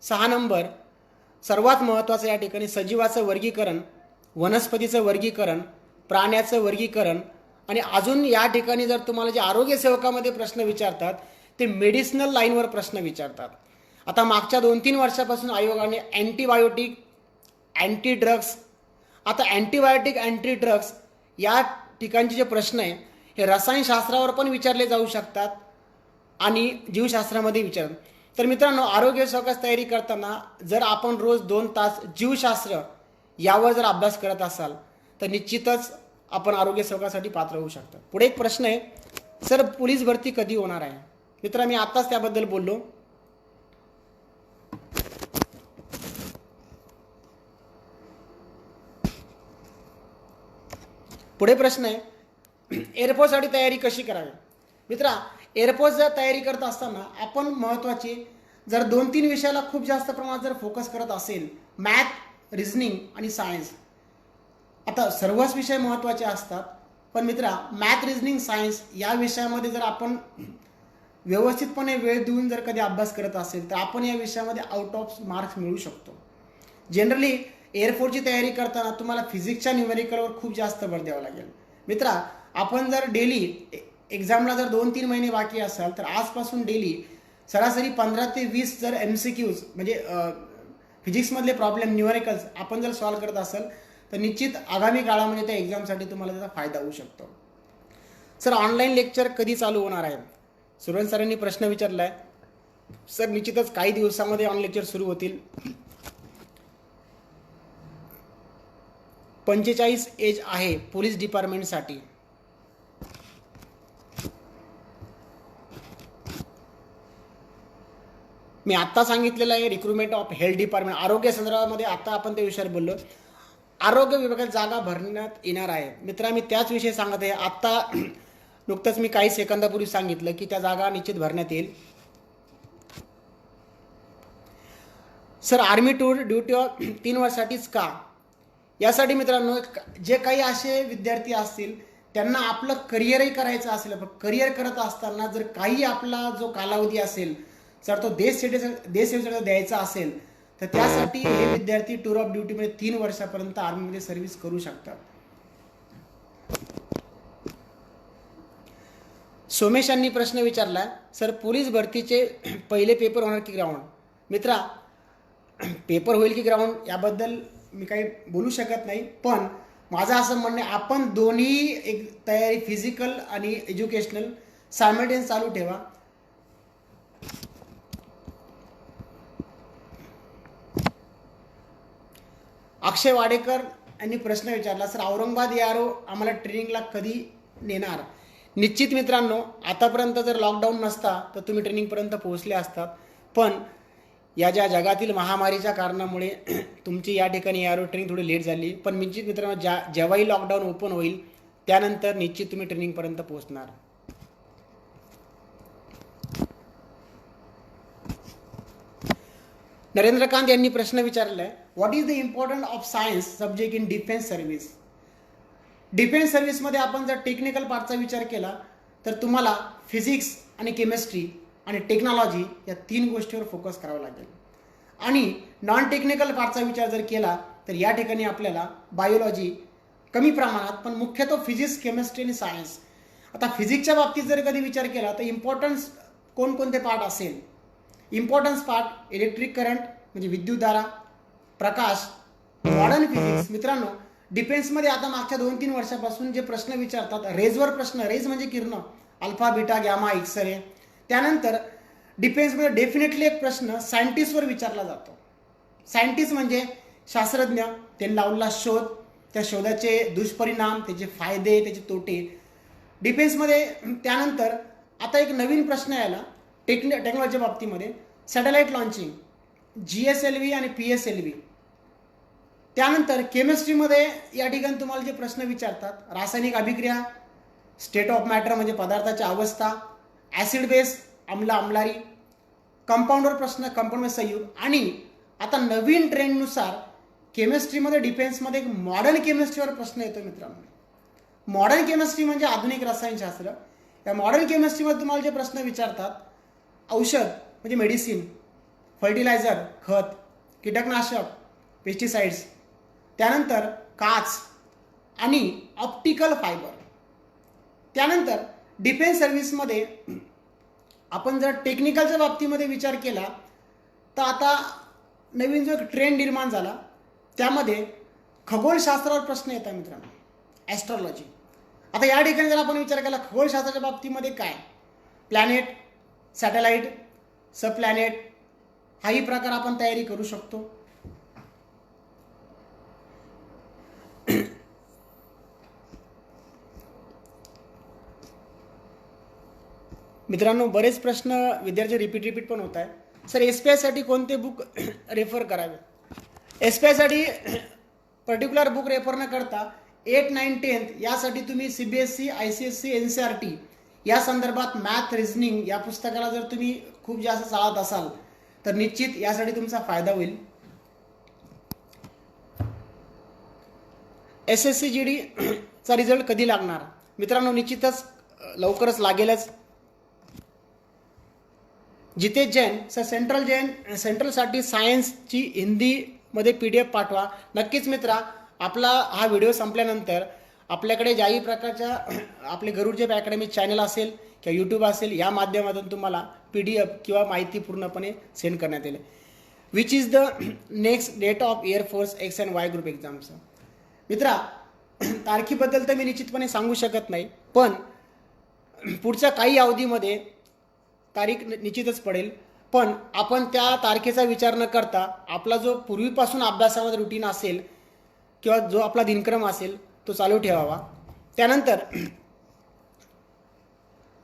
6 नंबर सर्वात महत्त्वाचं या ठिकाणी सजीवाचं वर्गीकरण, वनस्पतीचं वर्गीकरण, प्राण्याचं वर्गीकरण आणि अजून या ठिकाणी जर तुम्हाला जे आरोग्य सेवकामध्ये प्रश्न विचारतात ते मेडिसिनल लाईनवर प्रश्न विचारतात. आता मागच्या 2-3 वर्षापासून आयोगाने अँटीबायोटिक, अँटी ड्रग्स, आता अँटीबायोटिक अँटी ड्रग्स या ठिकाणचे जे प्रश्न आहे हे रसायनशास्त्रावर पण विचारले जाऊ शकतात आणि जीवशास्त्रामध्ये विचारतात. तर मित्रांनो आरोग्य सेवकाची तयारी करताना जर आपण रोज 2 तास जीवशास्त्र यावर जर अभ्यास करत असाल तर निश्चितच आपण आरोग्य सेवकासाठी पात्र होऊ शकता. पुढे एक प्रश्न आहे सर पोलीस भरती कधी होणार आहे. मित्रा मी आत्ताच त्याबद्दल बोललो. पुढे प्रश्न आहे एअरफोर्ससाठी तयारी कशी करावी. मित्रा एअरफोर्स जर तयारी करत असताना आपण महत्त्वाचे जर 2-3 विषयाला खूप जास्त प्रमाणात जर फोकस करत असेल मॅथ, रिझनिंग आणि सायन्स. आता सर्वच विषय महत्त्वाचे असतात पण मित्रा मॅथ, रिझनिंग, सायन्स या विषयामध्ये जर आपण व्यवस्थितपणे वेळ देऊन जर कधी अभ्यास करत असेल तर आपण या विषयामध्ये आउट ऑफ मार्क्स मिळवू शकतो. जनरली एअरफोर्सची तयारी करताना तुम्हाला फिजिक्सच्या न्यूमेरिकलवर खूप जास्त भर द्यावा लागेल. मित्रा आपण जर डेली एक्झामला जर 2-3 महिने बाकी असाल तर आजपासून डेली सरासरी 15 ते 20 जर MCQs म्हणजे फिजिक्समधले प्रॉब्लेम न्यूमेरिकल्स आपण जर सॉल्व्ह करत असाल तर निश्चित आगामी काळामध्ये त्या एक्झामसाठी तुम्हाला त्याचा फायदा होऊ शकतो. सर ऑनलाईन लेक्चर कधी चालू होणार आहे? सुरेंद्र सरांनी प्रश्न विचारला आहे. सर निश्चितच काही दिवसामध्ये ऑनलाईन लेक्चर सुरू होतील. 45 एज आहे पोलीस डिपार्टमेंटसाठी. मी आत्ता सांगितलेलं आहे रिक्रुटमेंट ऑफ हेल्थ डिपार्टमेंट, आरोग्य संदर्भामध्ये आता आपण त्या विषयावर बोललो. आरोग्य विभागात जागा भरण्यात येणार आहे. मित्रा मी त्याच विषयी सांगत आहे. आत्ता नुकतंच मी काही सेकंदापूर्वी सांगितलं की त्या जागा निश्चित भरण्यात येईल. सर आर्मी टूर ड्युटी 3 वर्षासाठीच का? यासाठी मित्रांनो जे काही असे विद्यार्थी असतील त्यांना आपलं करिअरही करायचं असेल, पण करिअर करत असताना जर काही आपला जो कालावधी असेल जर तो देशसेवेसाठी द्यायचा असेल तर त्यासाठी हे विद्यार्थी टूर ऑफ ड्युटीमध्ये 3 वर्षापर्यंत आर्मीमध्ये सर्व्हिस करू शकतात. सोमेश यांनी प्रश्न विचारला, सर पोलीस भरतीचे पहिले पेपर होणार की ग्राउंड? मित्रा पेपर होईल की ग्राउंड याबद्दल मी काही बोलू शकत नाही, पण माझं असं म्हणणं आहे आपण दोन्ही एक तयारी फिजिकल आणि एज्युकेशनल सायमल्टेनियस चालू ठेवा. अक्षय वाडेकर यांनी प्रश्न विचारला, सर औरंगाबाद यारो आम्हाला ट्रेनिंगला कधी नेणार? निश्चित मित्रांनो आतापर्यंत जर लॉकडाऊन नसता तर तुम्ही ट्रेनिंगपर्यंत पोहोचले असतात, पण या ज्या जगातील महामारीच्या कारणामुळे तुमची या ठिकाणी यारो ट्रेनिंग थोडी लेट झाली. पण निश्चित मित्रांनो जेव्हाही लॉकडाऊन ओपन होईल त्यानंतर निश्चित तुम्ही ट्रेनिंगपर्यंत पोहोचणार. नरेंद्रकांत यांनी प्रश्न विचारला आहे, what is the importance of science subject in defence service? Defence सर्व्हिसमध्ये आपण जर टेक्निकल पार्टचा विचार केला तर तुम्हाला फिजिक्स आणि केमिस्ट्री आणि टेक्नॉलॉजी या 3 गोष्टीवर फोकस करावा लागेल. आणि नॉन टेक्निकल पार्टचा विचार जर केला तर या ठिकाणी आपल्याला बायोलॉजी कमी प्रमाणात पण मुख्यतः फिजिक्स, केमिस्ट्री आणि सायन्स. आता फिजिक्सच्या बाबतीत जर कधी विचार केला तर इम्पॉर्टन्स कोणकोणते पार्ट असेल? इम्पॉर्टन्स पार्ट इलेक्ट्रिक करंट म्हणजे विद्युतधारा, प्रकाश, मॉडर्न फिजिक्स. मित्रांनो डिफेन्समध्ये आता मागच्या 2-3 वर्षापासून जे प्रश्न विचारतात रेजवर प्रश्न, रेज म्हणजे किरण, अल्फा, बीटा, गॅमा, एक्सरे. त्यानंतर डिफेन्समध्ये डेफिनेटली एक प्रश्न सायंटिस्टवर विचारला जातो. सायंटिस्ट म्हणजे शास्त्रज्ञ, त्यांनी लावलेला शोध, त्या शोधाचे दुष्परिणाम, त्याचे फायदे, त्याचे तोटे डिफेन्समध्ये. त्यानंतर आता एक नवीन प्रश्न यायला टेक्नॉलॉजीच्या बाबतीमध्ये सॅटेलाइट लॉन्चिंग, GSLV आणि PSLV. त्यानंतर केमिस्ट्रीमध्ये या ठिकाणी तुम्हाला जे प्रश्न विचारतात रासायनिक अभिक्रिया, स्टेट ऑफ मॅटर म्हणजे पदार्थाची अवस्था, ॲसिड बेस, आम्ल आम्लारी, कंपाऊंडवर प्रश्न, कंपाऊंड संयुग. आणि आता नवीन ट्रेंडनुसार केमिस्ट्रीमध्ये डिफेन्समध्ये एक मॉडर्न केमिस्ट्रीवर प्रश्न येतो मित्रांनो. मॉडर्न केमिस्ट्री म्हणजे आधुनिक रसायनशास्त्र. या मॉडर्न केमिस्ट्रीमध्ये तुम्हाला जे प्रश्न विचारतात औषध म्हणजे मेडिसिन, फर्टिलायझर खत, कीटकनाशक पेस्टिसाइड्स, त्यानंतर काच आणि ऑप्टिकल फायबर. त्यानंतर डिफेन्स सर्व्हिसमध्ये आपण जर टेक्निकलच्या बाबतीमध्ये विचार केला तर आता नवीन जो एक ट्रेंड निर्माण झाला त्यामध्ये खगोलशास्त्रावर प्रश्न येतात मित्रांनो, ॲस्ट्रॉलॉजी. आता या ठिकाणी जर आपण विचार केला खगोलशास्त्राच्या बाबतीमध्ये काय प्लॅनेट, सॅटेलाइट, सब प्लॅनेट हाही प्रकार आपण तयारी करू शकतो. मित्रांनो बरेच प्रश्न विद्यार्थी रिपीट पण होत आहे. सर SPI साठी कोणते बुक रेफर करावे? SPI साठी पर्टिक्युलर बुक रेफर न करता 8, 9, 10 यासाठी तुम्ही CBSE, ICSE, NCERT या संदर्भात मॅथ, रिझनिंग या पुस्तकाला जर तुम्ही खूप जास्त चालत असाल तर निश्चित यासाठी तुमचा फायदा होईल. SSC GD चा रिझल्ट कधी लागणार? मित्रांनो निश्चितच लवकरच लागेलच. जितेश जैन सर, सेंट्रलसाठी सायन्सची हिंदीमध्ये PDF पाठवा. नक्कीच मित्रा, आपला हा व्हिडिओ संपल्यानंतर आपल्याकडे ज्याही प्रकारच्या आपले गरुड जेप अकॅडमी चॅनल असेल किंवा यूट्यूब असेल या माध्यमातून तुम्हाला PDF किंवा माहिती पूर्णपणे सेंड करण्यात येईल. Which is the next date of air force X and Y group एक्झामचं. मित्रा, तारखेबद्दल तर मी निश्चितपणे सांगू शकत नाही, पण पुढच्या काही अवधीमध्ये तारीख निश्चितच पडेल. पण आपण त्या तारखेचा विचार न करता आपला जो पूर्वीपासून अभ्यासामध्ये रुटीन असेल किंवा जो आपला दिनक्रम असेल तो चालू ठेवावा. त्यानंतर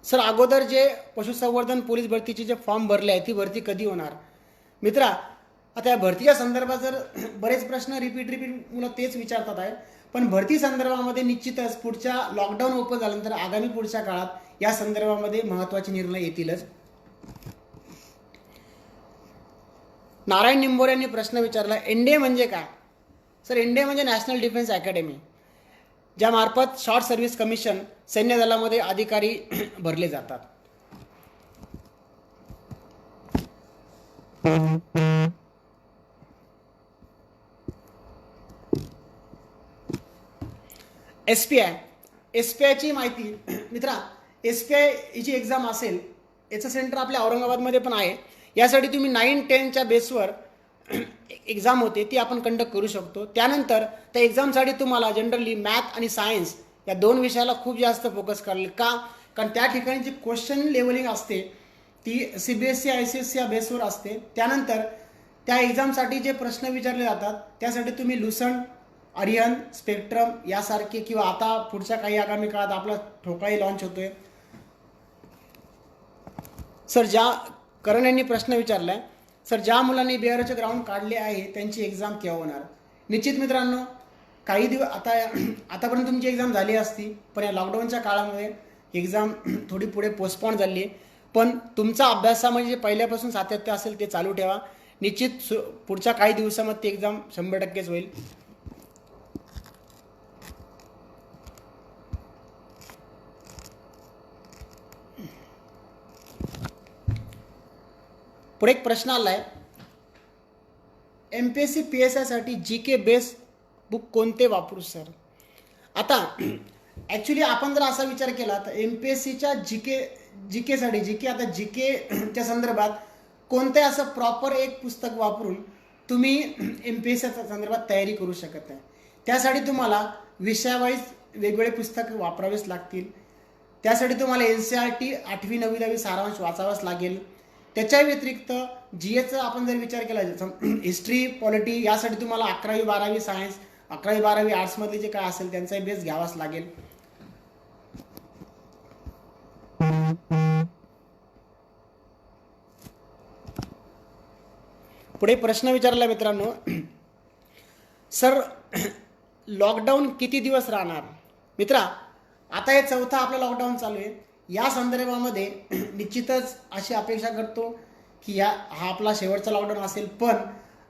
सर, अगोदर जे पशुसंवर्धन पोलीस भरतीचे जे फॉर्म भरले आहे ती भरती कधी होणार? मित्रा, आता या भरतीच्या संदर्भात जर बरेच प्रश्न रिपीट मुलं तेच विचारतात आहे, पण भरती संदर्भामध्ये निश्चितच पुढच्या लॉकडाऊन ओपन झाल्यानंतर आगामी पुढच्या काळात या संदर्भामध्ये महत्त्वाचे निर्णय येतीलच. नारायण निंबोरे यांनी प्रश्न विचारला, NDA म्हणजे काय? सर, NDA म्हणजे नॅशनल डिफेन्स अकॅडमी, ज्यामार्फत शॉर्ट सर्व्हिस कमिशन सैन्य दलामध्ये अधिकारी भरले जातात. SPIची माहिती मित्रा, SPI ही जी एक्झाम असेल याचं सेंटर आपल्या औरंगाबादमध्ये पण आहे. यासाठी तुम्ही 9-10च्या बेसवर एक्झाम होते ती आपण कंडक्ट करू शकतो. त्यानंतर त्या एक्झामसाठी तुम्हाला जनरली मॅथ आणि सायन्स या 2 विषयाला खूप जास्त फोकस कराल. का? कारण त्या ठिकाणी जी क्वेश्चन लेवलिंग असते ती CBSE ICSE या बेसवर असते. त्यानंतर त्या एक्झामसाठी जे प्रश्न विचारले जातात त्यासाठी तुम्ही लुसंट, अरिहंत, स्पेक्ट्रम यासारखे किंवा आता पुढच्या काही आगामी काळात आपला ठोकळाही लॉन्च होतोय. सर, ज्या करण यांनी प्रश्न विचारला आहे, सर ज्या मुलांनी BROचे ग्राउंड काढले आहे त्यांची एक्झाम केव्हा होणार? निश्चित मित्रांनो, काही दिवस आतापर्यंत तुमची एक्झाम झाली असती, पण या लॉकडाऊनच्या काळामध्ये एक्झाम थोडी पुढे पोस्टपोन झाली आहे. पण तुमचा अभ्यासामध्ये जे पहिल्यापासून सातत्य असेल ते चालू ठेवा. निश्चित पुढच्या काही दिवसामध्ये ती एक्झाम 100%च होईल. पुढे एक प्रश्न आला आहे, MPSC PSI साठी GK बेस बुक कोणते वापरू सर? आता ॲक्च्युली आपण जर असा विचार केला तर MPSCच्या जीकेसाठी आता GKच्या संदर्भात कोणते असं प्रॉपर एक पुस्तक वापरून तुम्ही MPSCच्या संदर्भात तयारी करू शकत नाही. त्यासाठी तुम्हाला विषयावाईज वेगवेगळे पुस्तक वापरावेच लागतील. त्यासाठी तुम्हाला NCERT 8वी 9वी 10वी सारांश वाचावाच लागेल. त्याच्या व्यतिरिक्त GSचा आपण जर विचार केला, हिस्ट्री, पॉलिटी यासाठी तुम्हाला 11वी 12वी सायन्स, 11वी 12वी आर्ट्समधले जे काय असेल त्यांचाही बेस घ्यावाच लागेल. पुढे प्रश्न विचारला मित्रांनो, सर लॉकडाऊन किती दिवस राहणार? मित्रा, आता हे 4था आपला लॉकडाऊन चालू आहे. या संदर्भामध्ये निश्चितच अशी अपेक्षा करतो की हा आपला शेवटचा लॉकडाऊन असेल, पण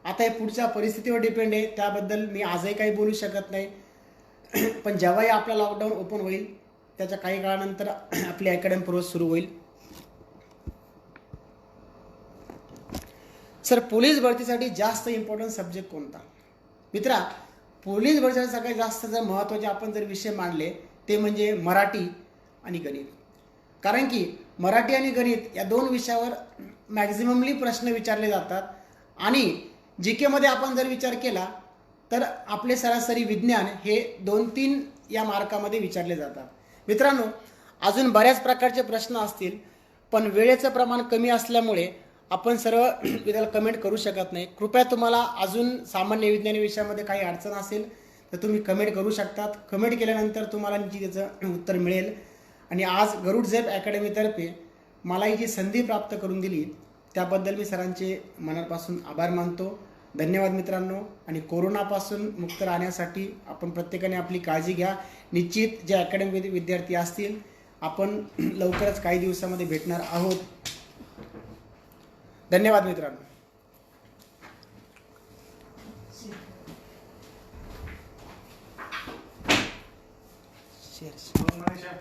आता हे पुढच्या परिस्थितीवर डिपेंड आहे, त्याबद्दल मी आजही काही बोलू शकत नाही. पण जेव्हाही आपला लॉकडाऊन ओपन होईल त्याच्या काही काळानंतर आपली अकॅडमी प्रोसेस सुरू होईल. सर, पोलीस भरतीसाठी जास्त इम्पॉर्टंट सब्जेक्ट कोणता? मित्रा, पोलीस भरतीसाठी सगळ्यात जास्त जर महत्त्वाचे आपण जर विषय मांडले ते म्हणजे मराठी आणि गणित. कारण की मराठी आणि गणित या 2 विषयावर मॅक्झिममली प्रश्न विचारले जातात. आणि GKमध्ये आपण जर विचार केला तर आपले सरासरी विज्ञान हे 2-3 या मार्कामध्ये विचारले जातात. मित्रांनो, अजून बऱ्याच प्रकारचे प्रश्न असतील, पण वेळेचं प्रमाण कमी असल्यामुळे आपण सर्व विधाला कमेंट करू शकत नाही. कृपया तुम्हाला अजून सामान्य विज्ञान विषयामध्ये काही अडचण असेल तर तुम्ही कमेंट करू शकतात. कमेंट केल्यानंतर तुम्हाला निश्चित त्याचं उत्तर मिळेल. आणि आज गरुड झेप अकॅडमीतर्फे मला ही जी संधी प्राप्त करून दिली त्याबद्दल मी सरांचे मनापासून आभार मानतो. धन्यवाद मित्रांनो. आणि कोरोनापासून मुक्त राहण्यासाठी आपण प्रत्येकाने आपली काळजी घ्या. निश्चित जे अकॅडमीमध्ये विद्यार्थी असतील आपण लवकरच काही दिवसामध्ये भेटणार आहोत. धन्यवाद मित्रांनो. चेअर्स. मग मनीषा